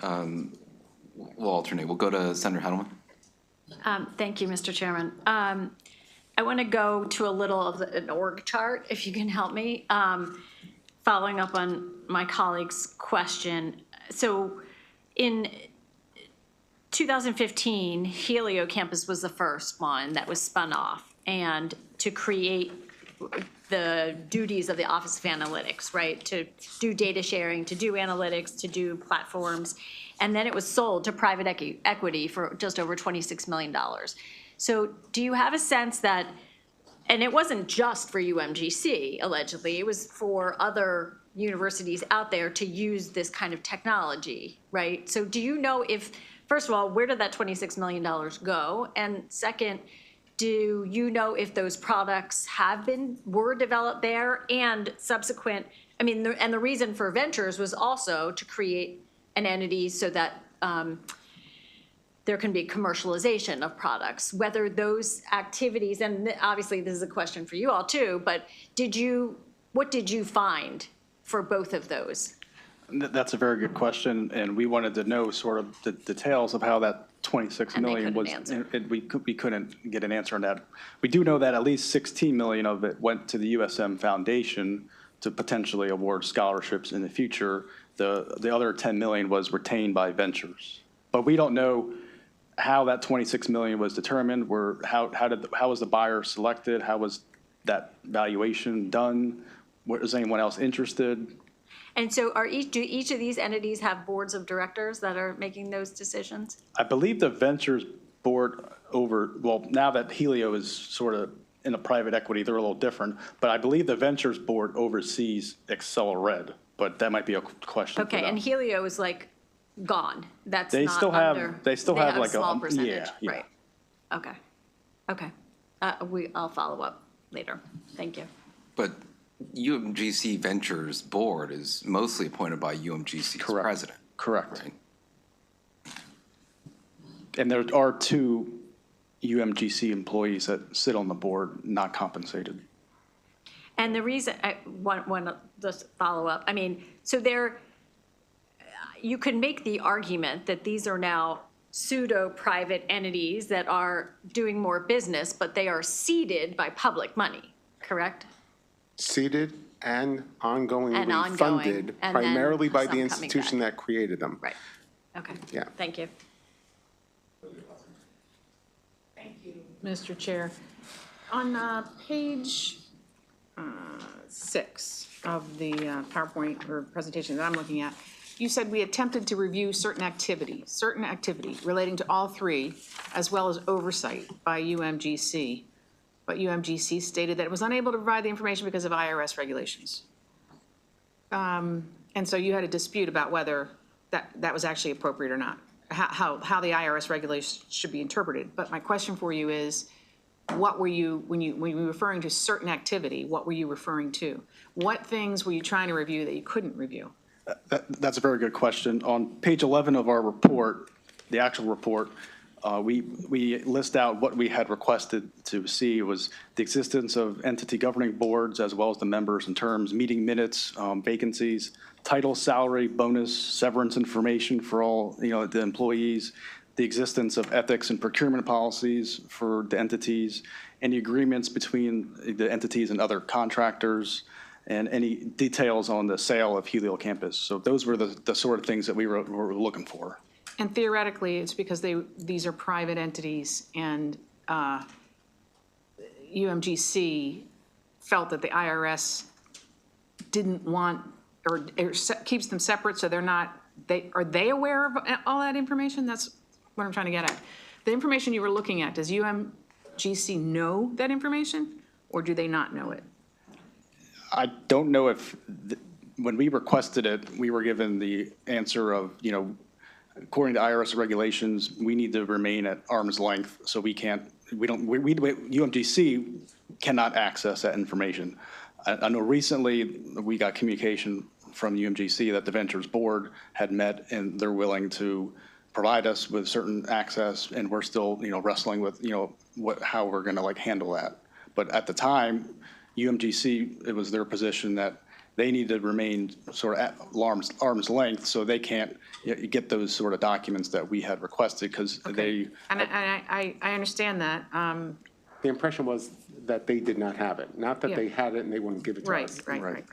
We'll alternate. We'll go to Senator Hedelman. Thank you, Mr. Chairman. I want to go to a little of an org chart, if you can help me, following up on my colleague's question. So in 2015, Helio Campus was the first one that was spun off, and to create the duties of the Office of Analytics, right? To do data sharing, to do analytics, to do platforms. And then it was sold to private equity for just over $26 million. So do you have a sense that, and it wasn't just for UMGC, allegedly, it was for other universities out there to use this kind of technology, right? So do you know if, first of all, where did that $26 million go? And second, do you know if those products were developed there and subsequent, and the reason for ventures was also to create an entity so that there can be commercialization of products, whether those activities, and obviously this is a question for you all too, but what did you find for both of those? That's a very good question, and we wanted to know sort of the details of how that 26 And they million was. couldn't answer. We couldn't get an answer on that. We do know that at least 16 million of it went to the USM Foundation to potentially award scholarships in the future. The other 10 million was retained by ventures. But we don't know how that 26 million was determined, how was the buyer selected? How was that valuation done? Was anyone else interested? And so do each of these entities have boards of directors that are making those decisions? I believe the ventures board now that Helio is sort of in a private equity, they're a little different, but I believe the ventures board oversees Accelerate, but that might be a question for Okay, them. and Helio is like gone. That's They not still have- under. they still have like a- small percentage, yeah. right? Okay, okay. I'll follow up later. Thank you. But UMGC Ventures Board is mostly appointed by UMGC's Correct. president. Correct. Right? And there are 2 UMGC employees that sit on the board, not compensated. And the reason, I want to just follow up, I mean, so you can make the argument that these are now pseudo-private entities that are doing more business, but they are seeded by public money, correct? Seated and ongoingly And ongoing, funded and then primarily by some the coming institution back. that created them. Right, okay. Yeah. Thank you. Mr. Chair. On page 6 of the PowerPoint or presentation that I'm looking at, you said we attempted to review certain activity relating to all 3, as well as oversight by UMGC. But UMGC stated that it was unable to provide the information because of IRS regulations. And so you had a dispute about whether that was actually appropriate or not, how the IRS regulations should be interpreted. But my question for you is, what were you, when you were referring to certain activity, what were you referring to? What things were you trying to review that you couldn't review? That's a very good question. On page 11 of our report, the actual report, we list out what we had requested to see. It was the existence of entity governing boards as well as the members and terms, meeting minutes, vacancies, title, salary, bonus, severance information for all, the employees, the existence of ethics and procurement policies for the entities, any agreements between the entities and other contractors, and any details on the sale of Helio Campus. So those were the sort of things that we were looking for. And theoretically, it's because these are private entities, and UMGC felt that the IRS didn't want, or keeps them separate, so are they aware of all that information? That's what I'm trying to get at. The information you were looking at, does UMGC know that information, or do they not know it? I don't know if, when we requested it, we were given the answer of, according to IRS regulations, we need to remain at arm's length, so UMGC cannot access that information. I know recently we got communication from UMGC that the Ventures Board had met and they're willing to provide us with certain access, and we're still, wrestling with, how we're gonna handle that. But at the time, UMGC, it was their position that they need to remain sort of at arm's length, so they can't get those sort of documents that we had requested, because they. And I understand that. The impression was that they did not have it, not that Yeah. they had it and they wouldn't give it to us. Right.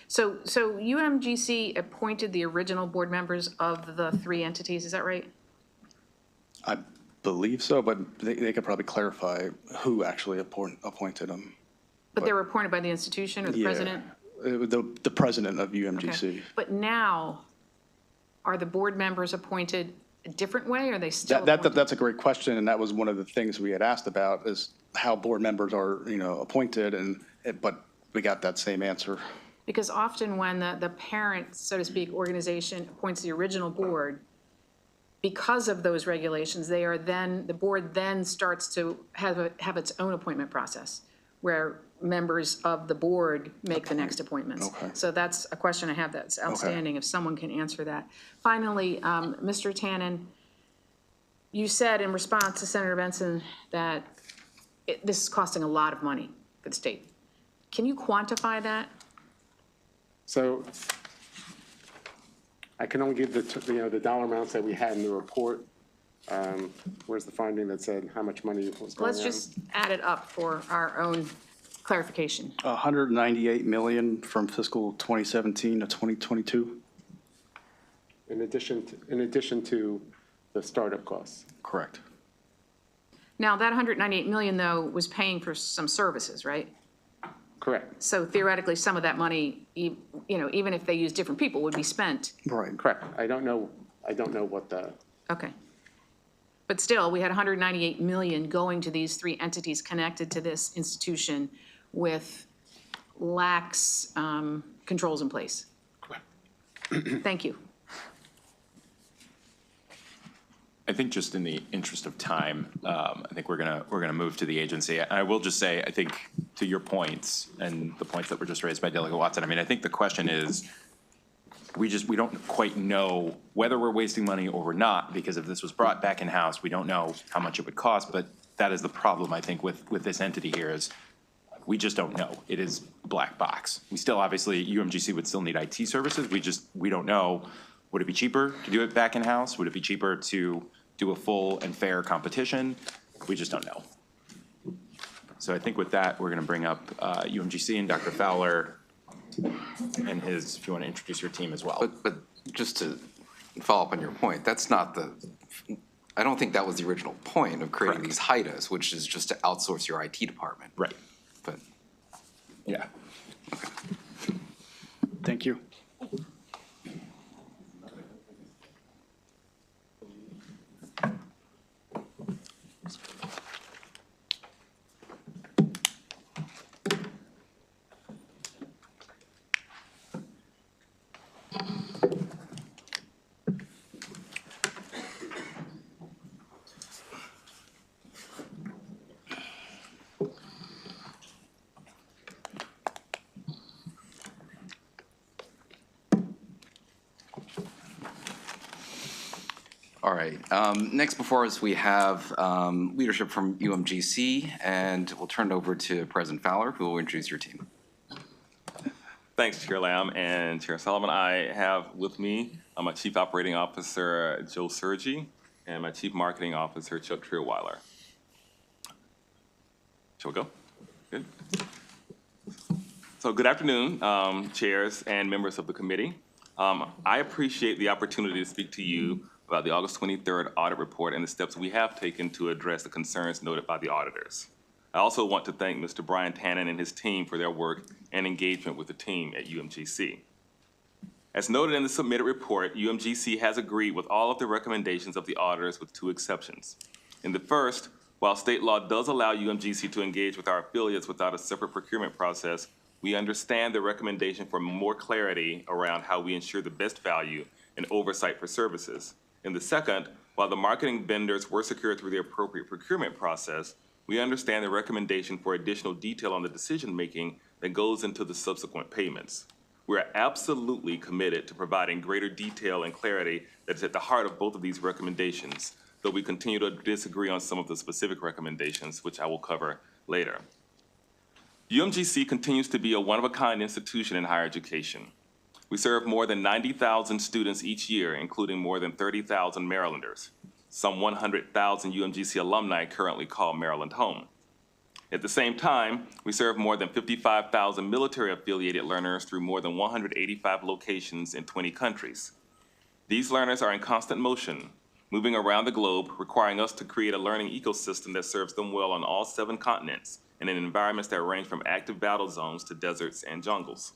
So UMGC appointed the original board members of the 3 entities, is that right? I believe so, but they could probably clarify who actually appointed them. But they were appointed by the institution or the Yeah. president? The president of UMGC. Okay. But now, are the board members appointed a different way, or are they still appointed? That's a great question, and that was one of the things we had asked about, is how board members are, appointed, but we got that same answer. Because often when the parent, so to speak, organization appoints the original board, because of those regulations, the board then starts to have its own appointment process, where members of the board make the next appointments. Okay. So that's a question I have that's outstanding, if someone can answer that. Finally, Mr. Tannen, you said in response to Senator Benson that this is costing a lot of money for the state. Can you quantify that? So I can only give the dollar amounts that we had in the report. Where's the finding that said how much money was going on? Let's just add it up for our own clarification. 198 million from fiscal 2017 to 2022. In addition to the startup costs. Correct. Now, that 198 million, though, was paying for some services, right? Correct. So theoretically, some of that money, even if they use different people, would be spent. Right. Correct. I don't know what the, Okay. But still, we had 198 million going to these three entities connected to this institution with lax controls in place. Thank you. I think just in the interest of time, I think we're gonna move to the agency. I will just say, I think to your points and the points that were just raised by Delegate Watson, I mean, I think the question is, we don't quite know whether we're wasting money or we're not, because if this was brought back in-house, we don't know how much it would cost, but that is the problem, I think, with this entity here is we just don't know. It is a black box. We still, obviously, UMGC would still need IT services. We don't know. Would it be cheaper to do it back in-house? Would it be cheaper to do a full and fair competition? We just don't know. So I think with that, we're gonna bring up UMGC and Dr. Fowler and if you want to introduce your team as well. But just to follow up on your point, that's not I don't think that was the original point of creating these HIDAs, which is just to outsource your IT department. Right. But, Yeah. Thank you. all right. Next before us, we have leadership from UMGC, and we'll turn it over to President Fowler, who will introduce your team. Thanks, Chair Lamb and Chair Sullivan. I have with me my Chief Operating Officer, Joe Sergi, and my Chief Marketing Officer, Chuck Trierweiler. Shall we go? Good. So good afternoon, chairs and members of the committee. I appreciate the opportunity to speak to you about the August 23rd audit report and the steps we have taken to address the concerns noted by the auditors. I also want to thank Mr. Brian Tannen and his team for their work and engagement with the team at UMGC. As noted in the submitted report, UMGC has agreed with all of the recommendations of the auditors with two exceptions. In the first, while state law does allow UMGC to engage with our affiliates without a separate procurement process, we understand the recommendation for more clarity around how we ensure the best value and oversight for services. In the second, while the marketing vendors were secured through the appropriate procurement process, we understand the recommendation for additional detail on the decision-making that goes into the subsequent payments. We are absolutely committed to providing greater detail and clarity that is at the heart of both of these recommendations, though we continue to disagree on some of the specific recommendations, which I will cover later. UMGC continues to be a one-of-a-kind institution in higher education. We serve more than 90,000 students each year, including more than 30,000 Marylanders. Some 100,000 UMGC alumni currently call Maryland home. At the same time, we serve more than 55,000 military-affiliated learners through more than 185 locations in 20 countries. These learners are in constant motion, moving around the globe, requiring us to create a learning ecosystem that serves them well on all 7 continents and in environments that range from active battle zones to deserts and jungles.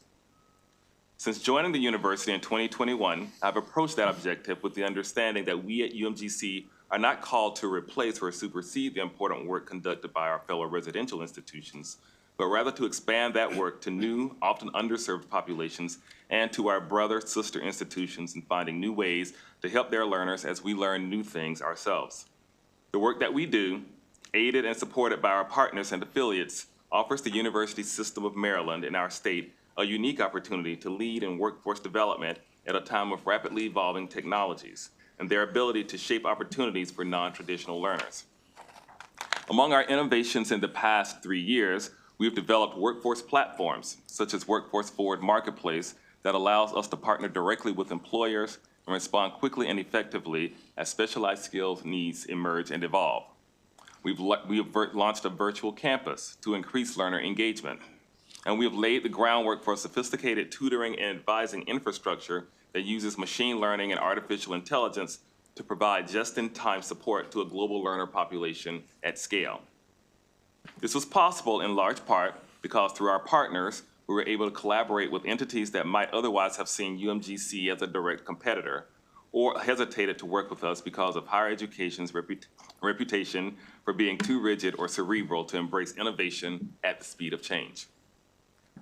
Since joining the university in 2021, I've approached that objective with the understanding that we at UMGC are not called to replace or supersede the important work conducted by our fellow residential institutions, but rather to expand that work to new, often underserved populations and to our brother, sister institutions in finding new ways to help their learners as we learn new things ourselves. The work that we do, aided and supported by our partners and affiliates, offers the University System of Maryland in our state a unique opportunity to lead in workforce development at a time of rapidly evolving technologies and their ability to shape opportunities for non-traditional learners. Among our innovations in the past 3 years, we've developed workforce platforms, such as Workforce Forward Marketplace, that allows us to partner directly with employers and respond quickly and effectively as specialized skills needs emerge and evolve. We have launched a virtual campus to increase learner engagement. And we have laid the groundwork for a sophisticated tutoring and advising infrastructure that uses machine learning and artificial intelligence to provide just-in-time support to a global learner population at scale. This was possible in large part because through our partners, we were able to collaborate with entities that might otherwise have seen UMGC as a direct competitor or hesitated to work with us because of higher education's reputation for being too rigid or cerebral to embrace innovation at the speed of change.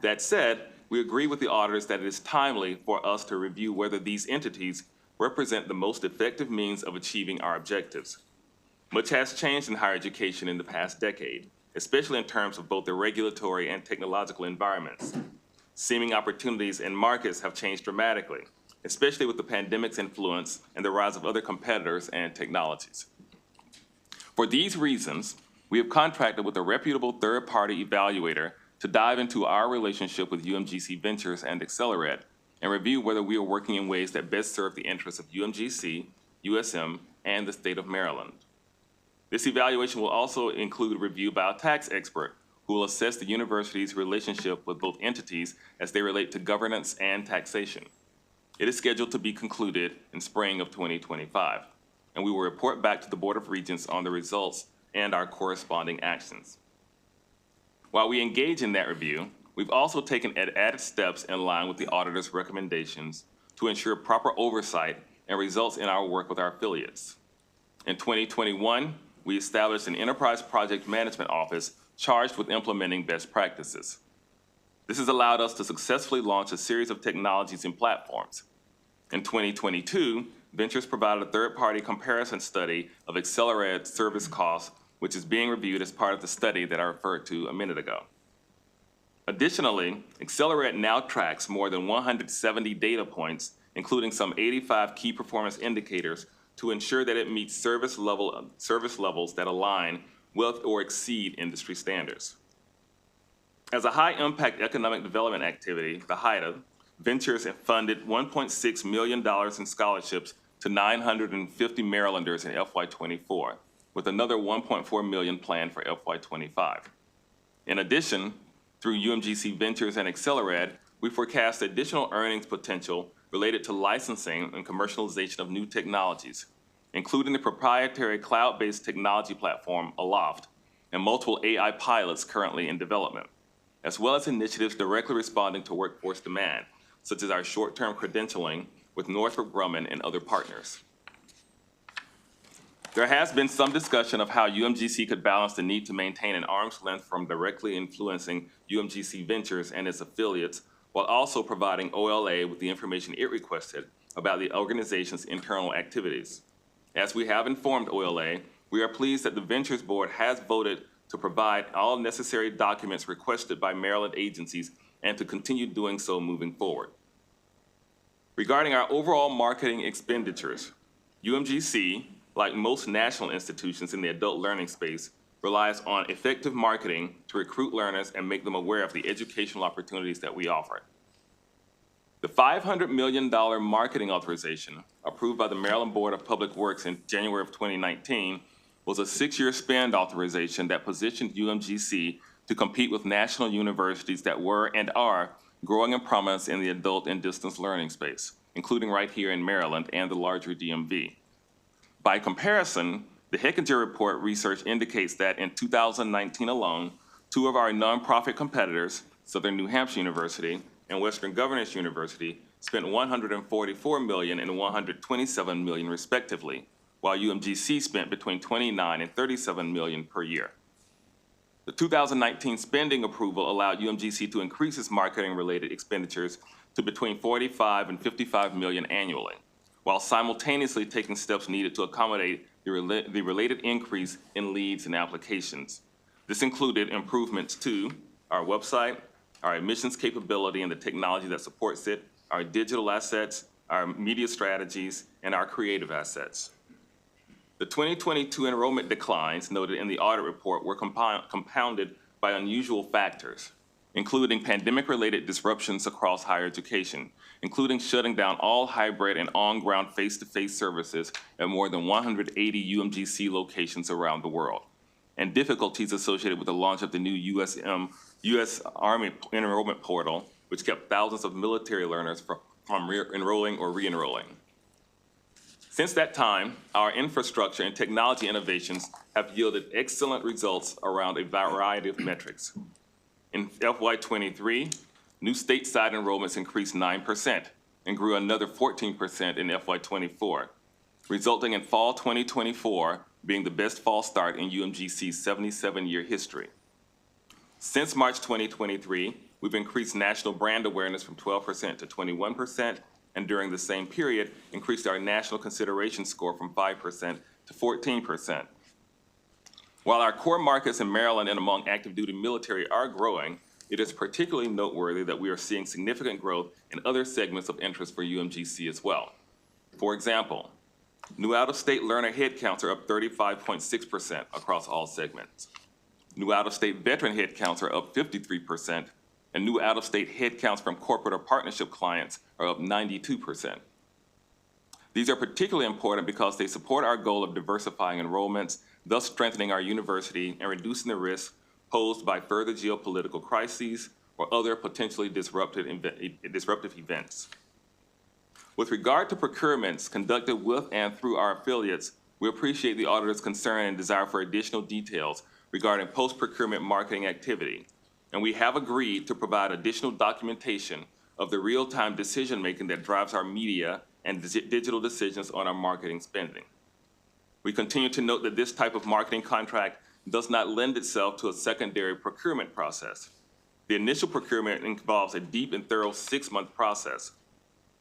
That said, we agree with the auditors that it is timely for us to review whether these entities represent the most effective means of achieving our objectives. Much has changed in higher education in the past decade, especially in terms of both the regulatory and technological environments. Seeming opportunities and markets have changed dramatically, especially with the pandemic's influence and the rise of other competitors and technologies. For these reasons, we have contracted with a reputable third-party evaluator to dive into our relationship with UMGC Ventures and Accelerate and review whether we are working in ways that best serve the interests of UMGC, USM, and the state of Maryland. This evaluation will also include a review by a tax expert who will assess the university's relationship with both entities as they relate to governance and taxation. It is scheduled to be concluded in spring of 2025, and we will report back to the Board of Regents on the results and our corresponding actions. While we engage in that review, we've also taken added steps in line with the auditor's recommendations to ensure proper oversight and results in our work with our affiliates. In 2021, we established an enterprise project management office charged with implementing best practices. This has allowed us to successfully launch a series of technologies and platforms. In 2022, Ventures provided a third-party comparison study of Accelerate service costs, which is being reviewed as part of the study that I referred to a minute ago. Additionally, Accelerate now tracks more than 170 data points, including some 85 key performance indicators, to ensure that it meets service levels that align with or exceed industry standards. As a high-impact economic development activity, the HIDA, Ventures have funded $1.6 million in scholarships to 950 Marylanders in FY24, with another $1.4 million planned for FY25. In addition, through UMGC Ventures and Accelerate, we forecast additional earnings potential related to licensing and commercialization of new technologies, including the proprietary cloud-based technology platform Aloft and multiple AI pilots currently in development, as well as initiatives directly responding to workforce demand, such as our short-term credentialing with Northrop Grumman and other partners. There has been some discussion of how UMGC could balance the need to maintain an arm's length from directly influencing UMGC Ventures and its affiliates, while also providing OLA with the information it requested about the organization's internal activities. As we have informed OLA, we are pleased that the Ventures Board has voted to provide all necessary documents requested by Maryland agencies and to continue doing so moving forward. Regarding our overall marketing expenditures, UMGC, like most national institutions in the adult learning space, relies on effective marketing to recruit learners and make them aware of the educational opportunities that we offer. The $500 million marketing authorization approved by the Maryland Board of Public Works in January of 2019 was a 6-year spend authorization that positioned UMGC to compete with national universities that were and are growing in prominence in the adult and distance learning space, including right here in Maryland and the larger DMV. By comparison, the Hechinger Report research indicates that in 2019 alone, 2 of our nonprofit competitors, Southern New Hampshire University and Western Governors University, spent $144 million and $127 million respectively, while UMGC spent between $29 and $37 million per year. The 2019 spending approval allowed UMGC to increase its marketing-related expenditures to between $45 and $55 million annually, while simultaneously taking steps needed to accommodate the related increase in leads and applications. This included improvements to our website, our admissions capability and the technology that supports it, our digital assets, our media strategies, and our creative assets. The 2022 enrollment declines noted in the audit report were compounded by unusual factors, including pandemic-related disruptions across higher education, including shutting down all hybrid and on-ground face-to-face services at more than 180 UMGC locations around the world, and difficulties associated with the launch of the new U.S. Army enrollment portal, which kept thousands of military learners from enrolling or re-enrolling. Since that time, our infrastructure and technology innovations have yielded excellent results around a variety of metrics. In FY23, new stateside enrollments increased 9% and grew another 14% in FY24, resulting in fall 2024 being the best fall start in UMGC's 77-year history. Since March 2023, we've increased national brand awareness from 12% to 21%, and during the same period, increased our national consideration score from 5% to 14%. While our core markets in Maryland and among active duty military are growing, it is particularly noteworthy that we are seeing significant growth in other segments of interest for UMGC as well. For example, new out-of-state learner headcounts are up 35.6% across all segments. New out-of-state veteran headcounts are up 53%, and new out-of-state headcounts from corporate or partnership clients are up 92%. These are particularly important because they support our goal of diversifying enrollments, thus strengthening our university and reducing the risk posed by further geopolitical crises or other potentially disruptive events. With regard to procurements conducted with and through our affiliates, we appreciate the auditor's concern and desire for additional details regarding post-procurement marketing activity, and we have agreed to provide additional documentation of the real-time decision-making that drives our media and digital decisions on our marketing spending. We continue to note that this type of marketing contract does not lend itself to a secondary procurement process. The initial procurement involves a deep and thorough 6-month process.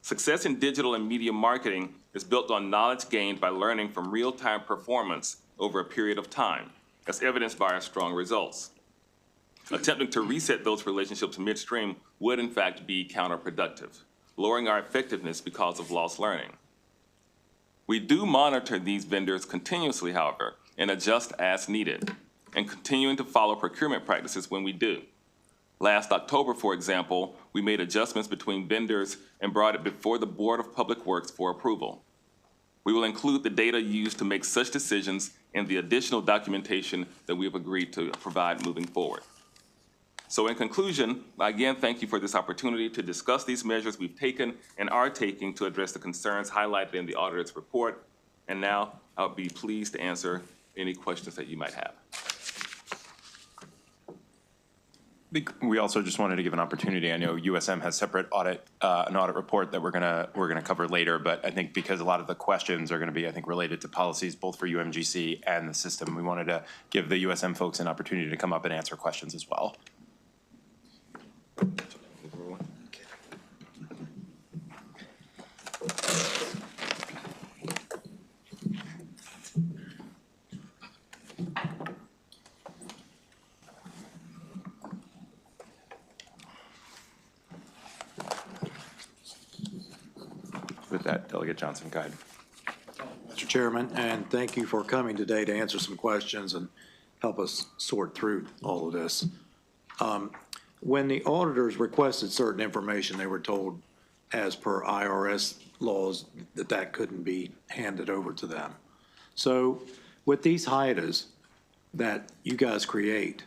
Success in digital and media marketing is built on knowledge gained by learning from real-time performance over a period of time, as evidenced by our strong results. Attempting to reset those relationships midstream would in fact be counterproductive, lowering our effectiveness because of lost learning. We do monitor these vendors continuously, however, and adjust as needed, and continuing to follow procurement practices when we do. Last October, for example, we made adjustments between vendors and brought it before the Board of Public Works for approval. We will include the data used to make such decisions in the additional documentation that we have agreed to provide moving forward. So in conclusion, I again thank you for this opportunity to discuss these measures we've taken and are taking to address the concerns highlighted in the auditor's report. And now I'll be pleased to answer any questions that you might have. We also just wanted to give an opportunity. I know USM has separate an audit report that we're gonna cover later, but I think because a lot of the questions are gonna be, I think, related to policies both for UMGC and the system, we wanted to give the USM folks an opportunity to come up and answer questions as well. With that, Delegate Johnson, go ahead. Mr. Chairman, and thank you for coming today to answer some questions and help us sort through all of this. When the auditors requested certain information, they were told, as per IRS laws, that that couldn't be handed over to them. So with these HIDAs that you guys create,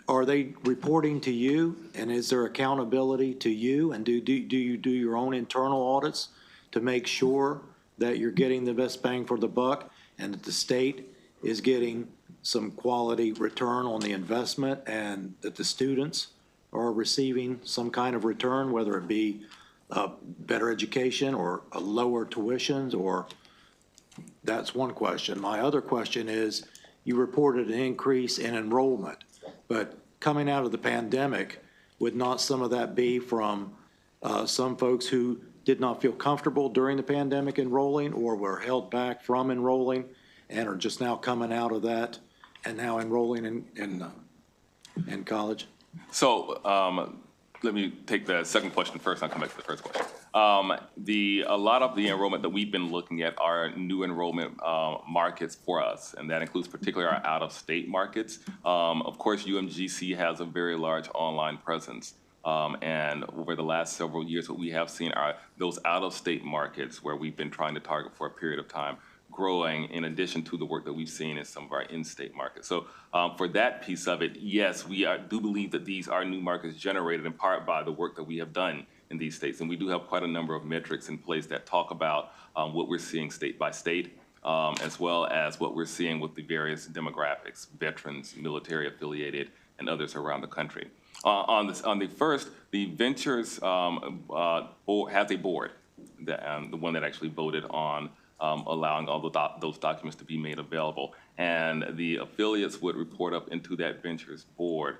are they reporting to you, and is there accountability to you? And do you do your own internal audits to make sure that you're getting the best bang for the buck and that the state is getting some quality return on the investment and that the students are receiving some kind of return, whether it be better education or a lower tuitions? Or that's one question. My other question is, you reported an increase in enrollment, but coming out of the pandemic, would not some of that be from some folks who did not feel comfortable during the pandemic enrolling or were held back from enrolling and are just now coming out of that and now enrolling in college? So let me take the second question first, and I'll come back to the first question. A lot of the enrollment that we've been looking at are new enrollment markets for us, and that includes particularly our out-of-state markets. Of course, UMGC has a very large online presence, and over the last several years, what we have seen are those out-of-state markets where we've been trying to target for a period of time growing, in addition to the work that we've seen in some of our in-state markets. So for that piece of it, yes, we do believe that these are new markets generated in part by the work that we have done in these states. And we do have quite a number of metrics in place that talk about what we're seeing state by state, as well as what we're seeing with the various demographics, veterans, military affiliated, and others around the country. On the first, the Ventures board has a board, the one that actually voted on allowing all those documents to be made available. And the affiliates would report up into that Ventures board.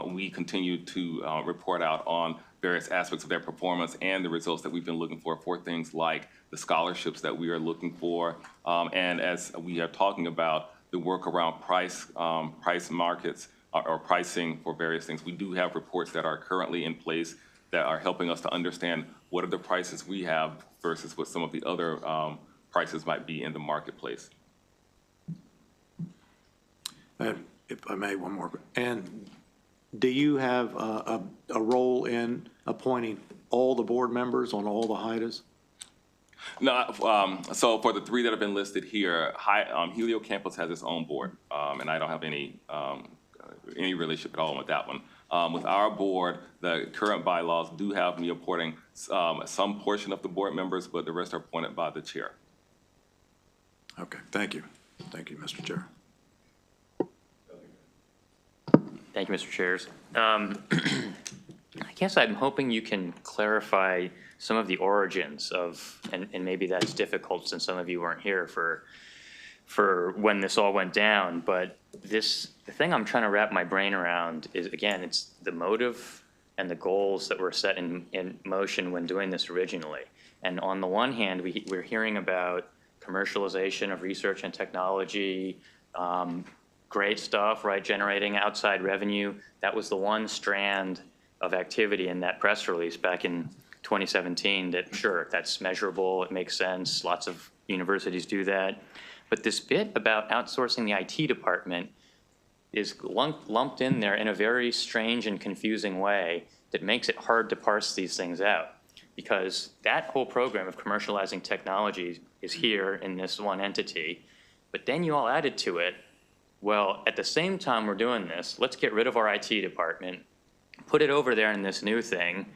We continue to report out on various aspects of their performance and the results that we've been looking for things like the scholarships that we are looking for. And as we are talking about the work around price markets or pricing for various things, we do have reports that are currently in place that are helping us to understand what are the prices we have versus what some of the other prices might be in the marketplace. If I may, one more. And do you have a role in appointing all the board members on all the HIDAs? No, so for the three that have been listed here, Helio Campus has its own board, and I don't have any relationship at all with that one. With our board, the current bylaws do have me appointing some portion of the board members, but the rest are appointed by the chair. Okay, thank you. Thank you, Mr. Chair. Thank you, Mr. Chairs. I guess I'm hoping you can clarify some of the origins of, and maybe that's difficult since some of you weren't here for when this all went down, but the thing I'm trying to wrap my brain around is, again, it's the motive and the goals that were set in motion when doing this originally. And on the one hand, we're hearing about commercialization of research and technology, great stuff, right? Generating outside revenue. That was the one strand of activity in that press release back in 2017 that, sure, that's measurable, it makes sense, lots of universities do that. But this bit about outsourcing the IT department is lumped in there in a very strange and confusing way that makes it hard to parse these things out. Because that whole program of commercializing technology is here in this one entity, but then you all added to it, well, at the same time we're doing this, let's get rid of our IT department, put it over there in this new thing,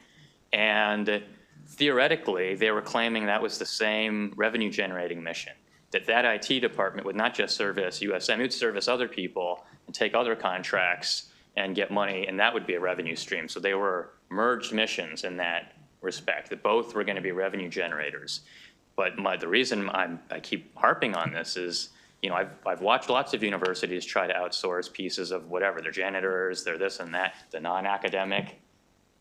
and theoretically, they were claiming that was the same revenue generating mission, that IT department would not just service USM, it would service other people and take other contracts and get money, and that would be a revenue stream. So they were merged missions in that respect, that both were going to be revenue generators. But the reason I keep harping on this is, you know, I've watched lots of universities try to outsource pieces of whatever, their janitors, their this and that, the non-academic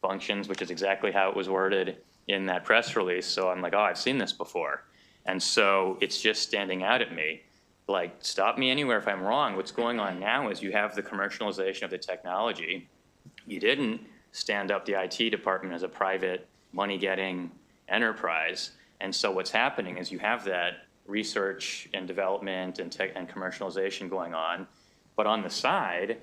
functions, which is exactly how it was worded in that press release. So I'm like, oh, I've seen this before. And so it's just standing out at me, like, stop me anywhere if I'm wrong. What's going on now is you have the commercialization of the technology. You didn't stand up the IT department as a private money-getting enterprise. And so what's happening is you have that research and development and commercialization going on. But on the side,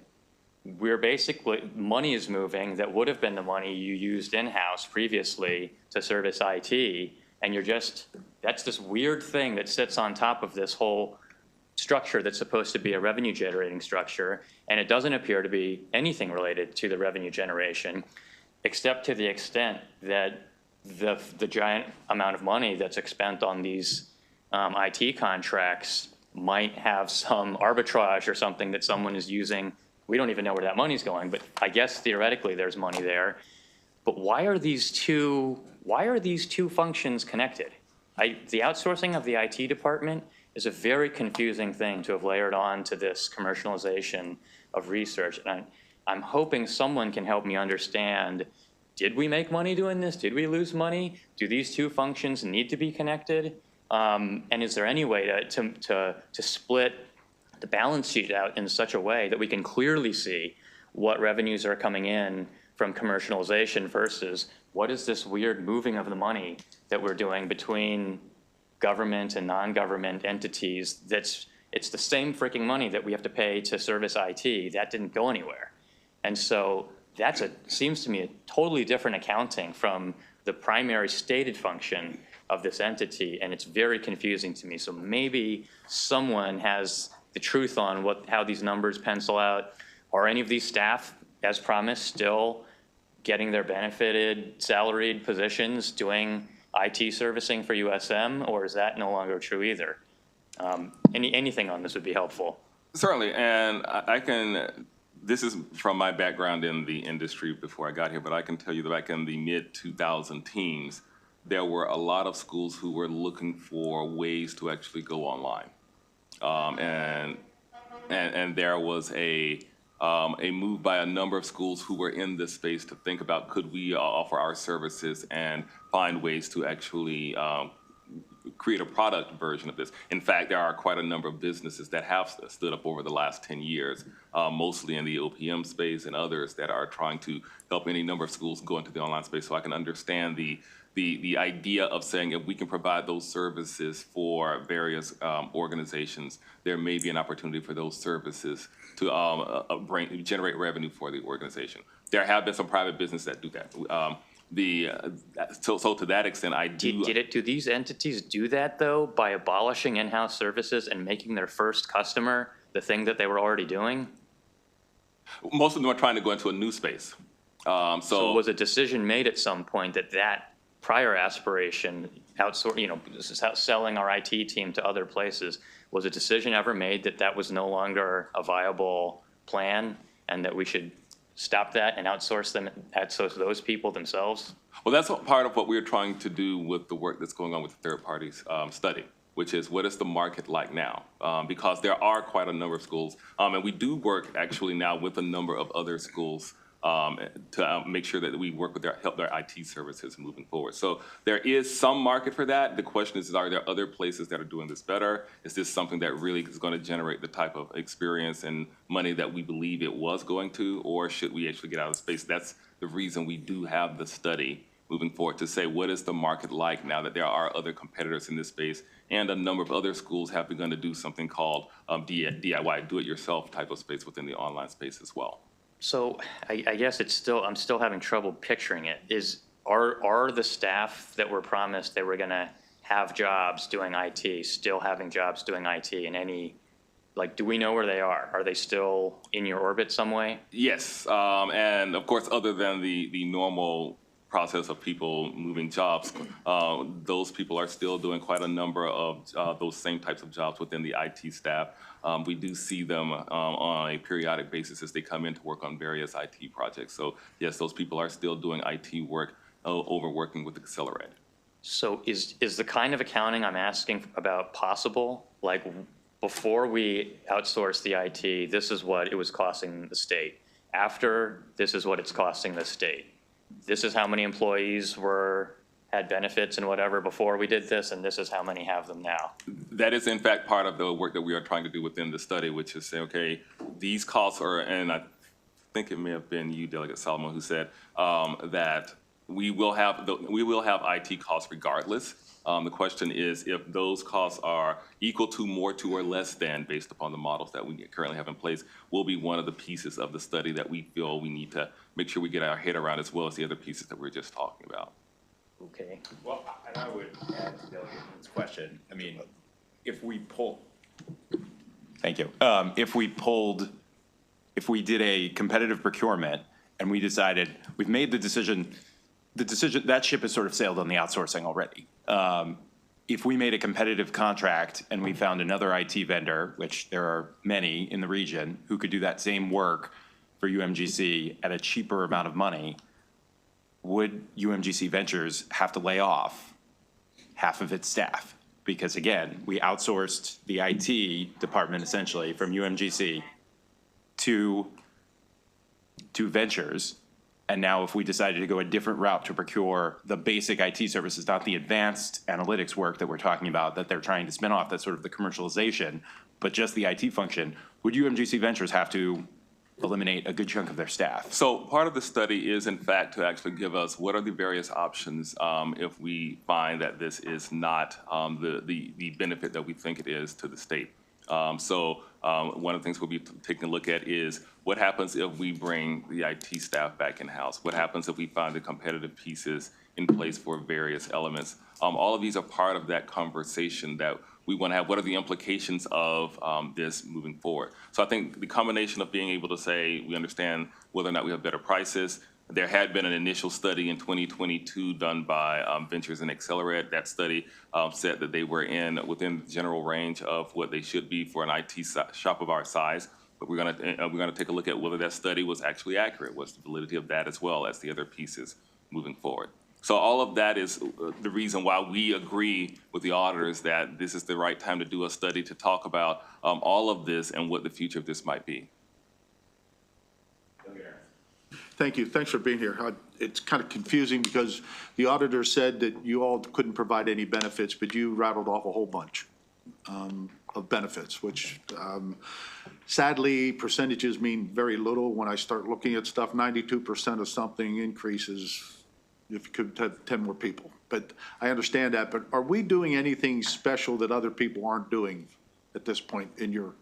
we're basically, money is moving that would have been the money you used in-house previously to service IT. And that's this weird thing that sits on top of this whole structure that's supposed to be a revenue generating structure. And it doesn't appear to be anything related to the revenue generation, except to the extent that the giant amount of money that's expended on these IT contracts might have some arbitrage or something that someone is using. We don't even know where that money's going, but I guess theoretically there's money there. But why are these two functions connected? The outsourcing of the IT department is a very confusing thing to have layered on to this commercialization of research. And I'm hoping someone can help me understand, did we make money doing this? Did we lose money? Do these two functions need to be connected? And is there any way to split the balance sheet out in such a way that we can clearly see what revenues are coming in from commercialization versus what is this weird moving of the money that we're doing between government and non-government entities? It's the same freaking money that we have to pay to service IT. That didn't go anywhere. And so seems to me a totally different accounting from the primary stated function of this entity, and it's very confusing to me. So maybe someone has the truth on how these numbers pencil out. Are any of these staff, as promised, still getting their benefited salaried positions doing IT servicing for USM, or is that no longer true either? Anything on this would be helpful. Certainly, and I can, this is from my background in the industry before I got here, but I can tell you that back in the mid-2000 teens, there were a lot of schools who were looking for ways to actually go online. And there was a move by a number of schools who were in this space to think about, could we offer our services and find ways to actually create a product version of this. In fact, there are quite a number of businesses that have stood up over the last 10 years, mostly in the OPM space and others that are trying to help any number of schools go into the online space. So I can understand the idea of saying if we can provide those services for various organizations, there may be an opportunity for those services to generate revenue for the organization. There have been some private businesses that do that. So to that extent, I do. Do these entities do that though by abolishing in-house services and making their first customer the thing that they were already doing? Most of them are trying to go into a new space. So was a decision made at some point that prior aspiration, selling our IT team to other places, was a decision ever made that was no longer a viable plan and that we should stop that and outsource those people themselves? Well, that's part of what we're trying to do with the work that's going on with the third parties study, which is what is the market like now? Because there are quite a number of schools, and we do work actually now with a number of other schools to make sure that we work with help their IT services moving forward. So there is some market for that. The question is, are there other places that are doing this better? Is this something that really is going to generate the type of experience and money that we believe it was going to, or should we actually get out of space? That's the reason we do have the study moving forward to say, what is the market like now that there are other competitors in this space, and a number of other schools have begun to do something called DIY, do-it-yourself type of space within the online space as well. So I guess I'm still having trouble picturing it. Are the staff that were promised they were gonna have jobs doing IT, still having jobs doing IT in any, do we know where they are? Are they still in your orbit some way? Yes, and of course, other than the normal process of people moving jobs, those people are still doing quite a number of those same types of jobs within the IT staff. We do see them on a periodic basis as they come in to work on various IT projects. So yes, those people are still doing IT work over working with Accelerate. So is the kind of accounting I'm asking about possible? Like before we outsourced the IT, this is what it was costing the state. After, this is what it's costing the state. This is how many employees had benefits and whatever before we did this, and this is how many have them now. That is in fact part of the work that we are trying to do within the study, which is say, okay, these costs are, and I think it may have been you, Delegate Solomon, who said that we will have IT costs regardless. The question is if those costs are equal to, more to, or less than based upon the models that we currently have in place will be one of the pieces of the study that we feel we need to make sure we get our head around, as well as the other pieces that we're just talking about. Okay. Well, and I would add to Delegate's question, I mean, if we pull, thank you. If we did a competitive procurement and we decided, we've made the decision, that ship has sort of sailed on the outsourcing already. If we made a competitive contract and we found another IT vendor, which there are many in the region, who could do that same work for UMGC at a cheaper amount of money, would UMGC Ventures have to lay off half of its staff? Because again, we outsourced the IT department essentially from UMGC to Ventures. And now if we decided to go a different route to procure the basic IT services, not the advanced analytics work that we're talking about that they're trying to spin off, that's sort of the commercialization, but just the IT function, would UMGC Ventures have to eliminate a good chunk of their staff? So part of the study is in fact to actually give us what are the various options if we find that this is not the benefit that we think it is to the state. So one of the things we'll be taking a look at is what happens if we bring the IT staff back in-house? What happens if we find the competitive pieces in place for various elements? All of these are part of that conversation that we want to have. What are the implications of this moving forward? So I think the combination of being able to say we understand whether or not we have better prices, There had been an initial study in 2022 done by Ventures and Accelerate. That study said that they were within the general range of what they should be for an IT shop of our size. But we're gonna take a look at whether that study was actually accurate. What's the validity of that, as well as the other pieces moving forward. So all of that is the reason why we agree with the auditors that this is the right time to do a study to talk about all of this and what the future of this might be. Thank you. Thanks for being here. It's kind of confusing because the auditor said that you all couldn't provide any benefits, but you rattled off a whole bunch of benefits, which sadly, percentages mean very little. When I start looking at stuff, 92% of something increases if you could have 10 more people. But I understand that, but are we doing anything special that other people aren't doing at this point in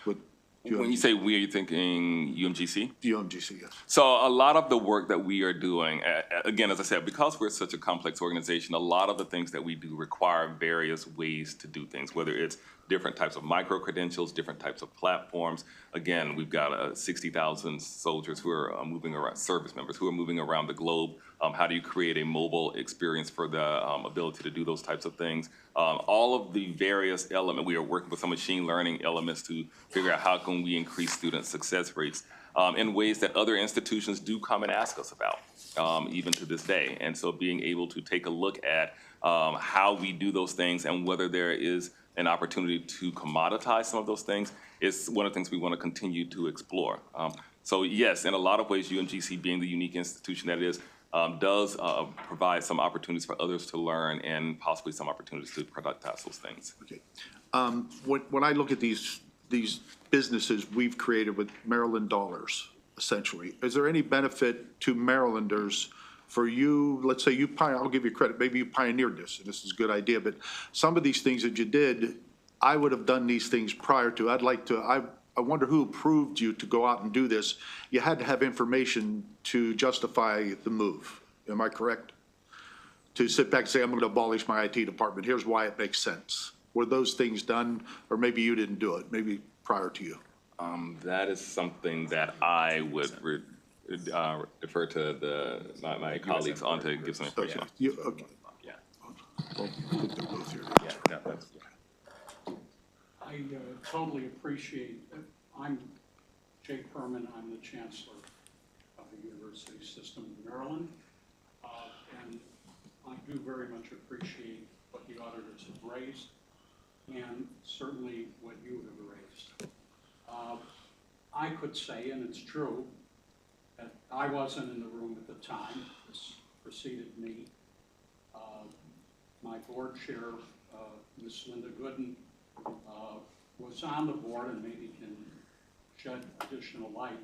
with When you say we, are you thinking UMGC? UMGC, yes. So a lot of the work that we are doing, again, as I said, because we're such a complex organization, a lot of the things that we do require various ways to do things, whether it's different types of micro-credentials, different types of platforms. Again, we've got 60,000 soldiers who are moving around, service members who are moving around the globe. How do you create a mobile experience for the ability to do those types of things? All of the various elements, we are working with some machine learning elements to figure out how can we increase student success rates in ways that other institutions do come and ask us about, even to this day. And so being able to take a look at how we do those things and whether there is an opportunity to commoditize some of those things is one of the things we want to continue to explore. So yes, in a lot of ways, UMGC being the unique institution that it is, does provide some opportunities for others to learn and possibly some opportunities to productize those things. Okay. When I look at these businesses we've created with Maryland dollars, essentially, is there any benefit to Marylanders for you? Let's say I'll give you credit, maybe you pioneered this, and this is a good idea, but some of these things that you did, I would have done these things prior to. I wonder who approved you to go out and do this. You had to have information to justify the move. Am I correct? To sit back and say, I'm going to abolish my IT department. Here's why it makes sense. Were those things done, or maybe you didn't do it, maybe prior to you? That is something that I would defer to my colleagues on to give some information. Okay. Yeah. Well, I think they're both here. Yeah, no, that's. I totally appreciate it. I'm Jay Perman. I'm the Chancellor of the University System of Maryland. And I do very much appreciate what the auditors have raised and certainly what you have raised. I could say, and it's true, that I wasn't in the room at the time. This preceded me. My board chair, Ms. Linda Gooden, was on the board and maybe can shed additional light.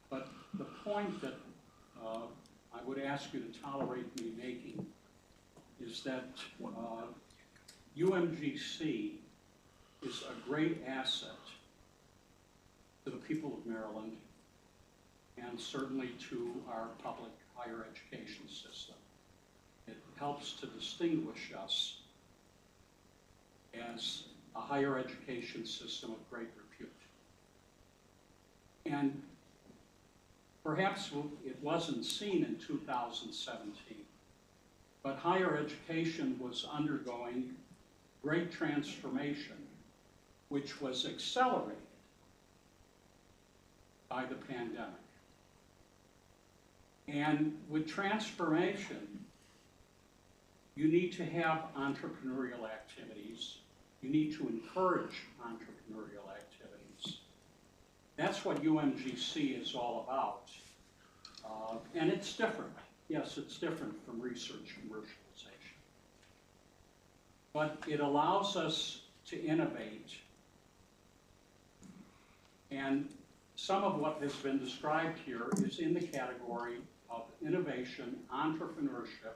But the point that I would ask you to tolerate me making is that UMGC is a great asset to the people of Maryland and certainly to our public higher education system. It helps to distinguish us as a higher education system of great repute. And perhaps it wasn't seen in 2017, but higher education was undergoing great transformation, which was accelerated by the pandemic. And with transformation, you need to have entrepreneurial activities. You need to encourage entrepreneurial activities. That's what UMGC is all about. And it's different. Yes, it's different from research commercialization. But it allows us to innovate. And some of what has been described here is in the category of innovation, entrepreneurship,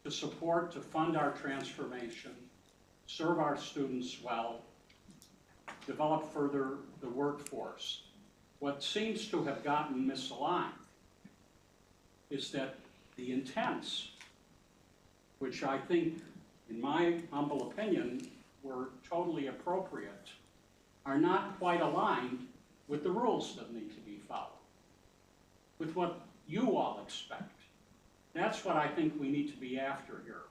to support, to fund our transformation, serve our students well, develop further the workforce. What seems to have gotten misaligned is that the intents, which I think, in my humble opinion, were totally appropriate, are not quite aligned with the rules that need to be followed, with what you all expect. That's what I think we need to be after here.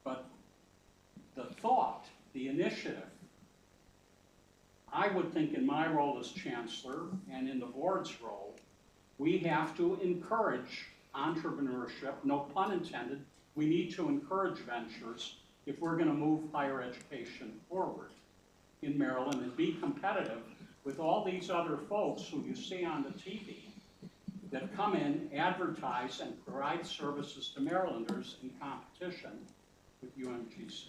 But the thought, the initiative, I would think in my role as chancellor and in the board's role, we have to encourage entrepreneurship, no pun intended. We need to encourage ventures if we're going to move higher education forward in Maryland and be competitive with all these other folks who you see on the TV that come in, advertise, and provide services to Marylanders in competition with UMGC.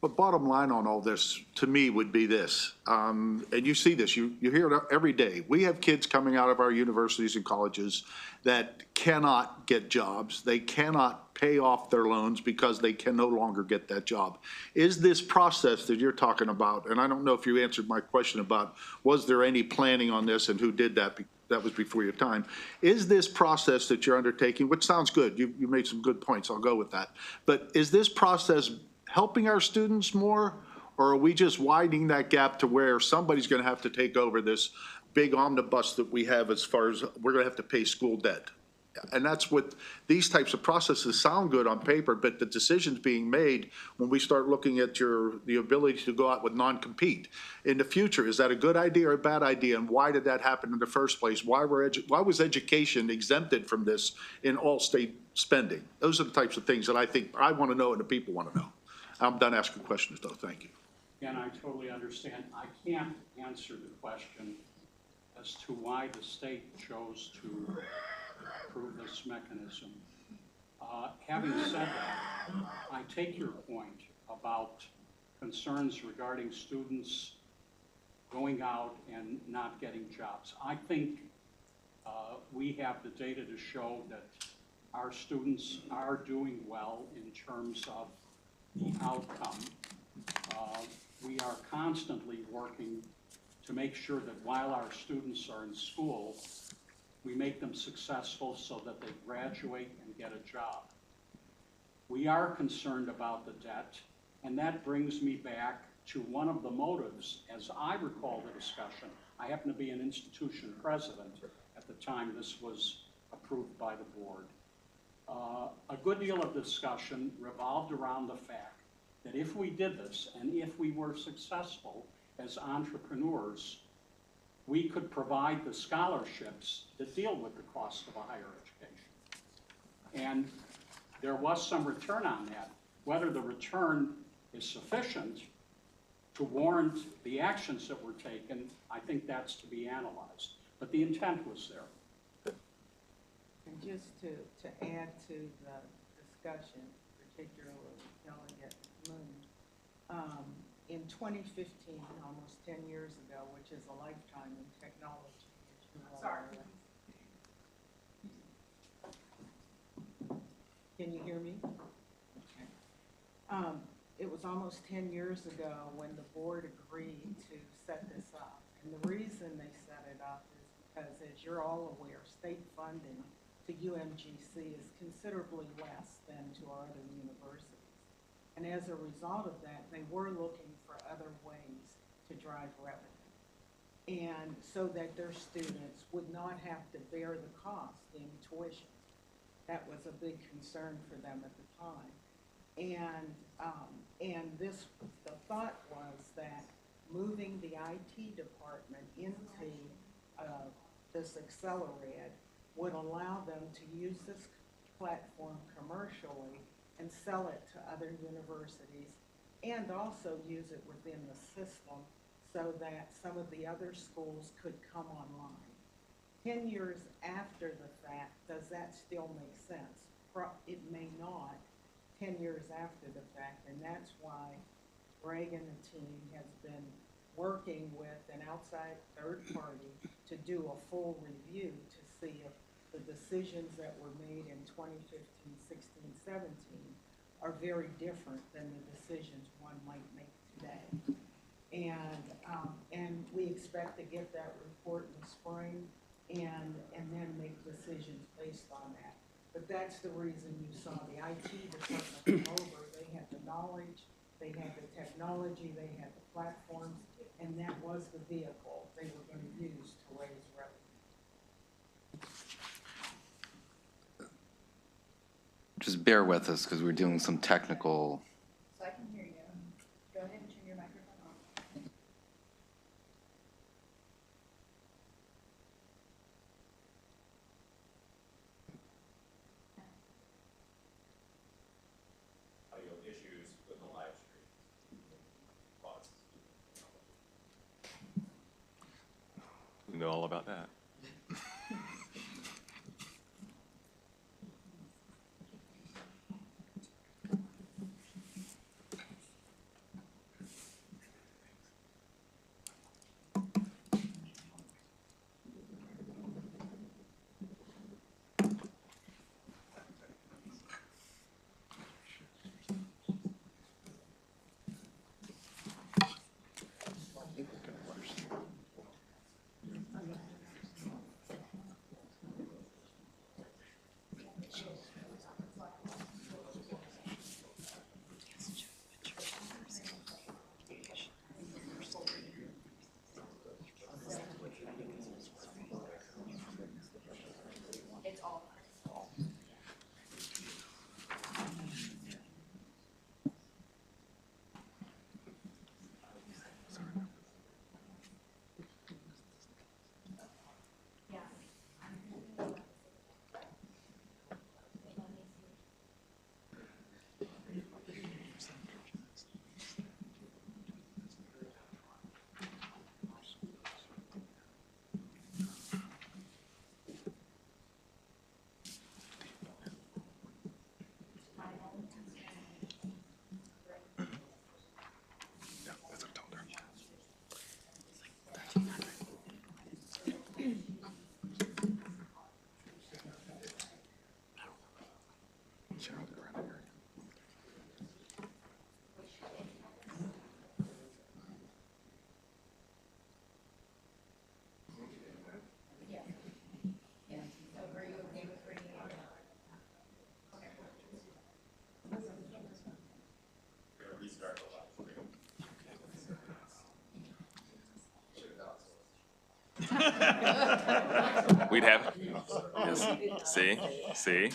But bottom line on all this, to me, would be this, and you see this, you hear it every day. We have kids coming out of our universities and colleges that cannot get jobs. They cannot pay off their loans because they can no longer get that job. Is this process that you're talking about, and I don't know if you answered my question about, was there any planning on this and who did that? That was before your time. Is this process that you're undertaking, which sounds good, you made some good points, I'll go with that. But is this process helping our students more, or are we just widening that gap to where somebody's gonna have to take over this big omnibus that we have as far as we're gonna have to pay school debt? And that's what, these types of processes sound good on paper, but the decisions being made when we start looking at the ability to go out with non-compete in the future, is that a good idea or a bad idea? And why did that happen in the first place? Why was education exempted from this in all state spending? Those are the types of things that I think I want to know and the people want to know. I'm done asking questions though, thank you. And I totally understand. I can't answer the question as to why the state chose to approve this mechanism. Having said that, I take your point about concerns regarding students going out and not getting jobs. I think we have the data to show that our students are doing well in terms of the outcome. We are constantly working to make sure that while our students are in school, we make them successful so that they graduate and get a job. We are concerned about the debt, and that brings me back to one of the motives, as I recall the discussion. I happen to be an institution president at the time this was approved by the board. A good deal of discussion revolved around the fact that if we did this and if we were successful as entrepreneurs, we could provide the scholarships that deal with the cost of a higher education. And there was some return on that. Whether the return is sufficient to warrant the actions that were taken, I think that's to be analyzed. But the intent was there. And just to add to the discussion, particularly Delegate Moon, in 2015, almost 10 years ago, which is a lifetime in technology, as you all are. Can you hear me? Okay. It was almost 10 years ago when the board agreed to set this up. And the reason they set it up is because, as you're all aware, state funding to UMGC is considerably less than to our other universities. And as a result of that, they were looking for other ways to drive revenue. And so that their students would not have to bear the cost in tuition. That was a big concern for them at the time. And the thought was that moving the IT department into this Accelerad would allow them to use this platform commercially and sell it to other universities, and also use it within the system so that some of the other schools could come online. 10 years after the fact, does that still make sense? It may not 10 years after the fact, and that's why Greg and the team has been working with an outside third party to do a full review to see if the decisions that were made in 2015, 16, 17 are very different than the decisions one might make today. And we expect to get that report in the spring and then make decisions based on that. But that's the reason you saw the IT department come over. They had the knowledge, they had the technology, they had the platforms, and that was the vehicle they were going to use to raise revenue. bear with us because we're doing some technical. So I can hear you. Go ahead and turn your microphone on. Audio issues with the live stream. We know all about that. We'd have, yes, see.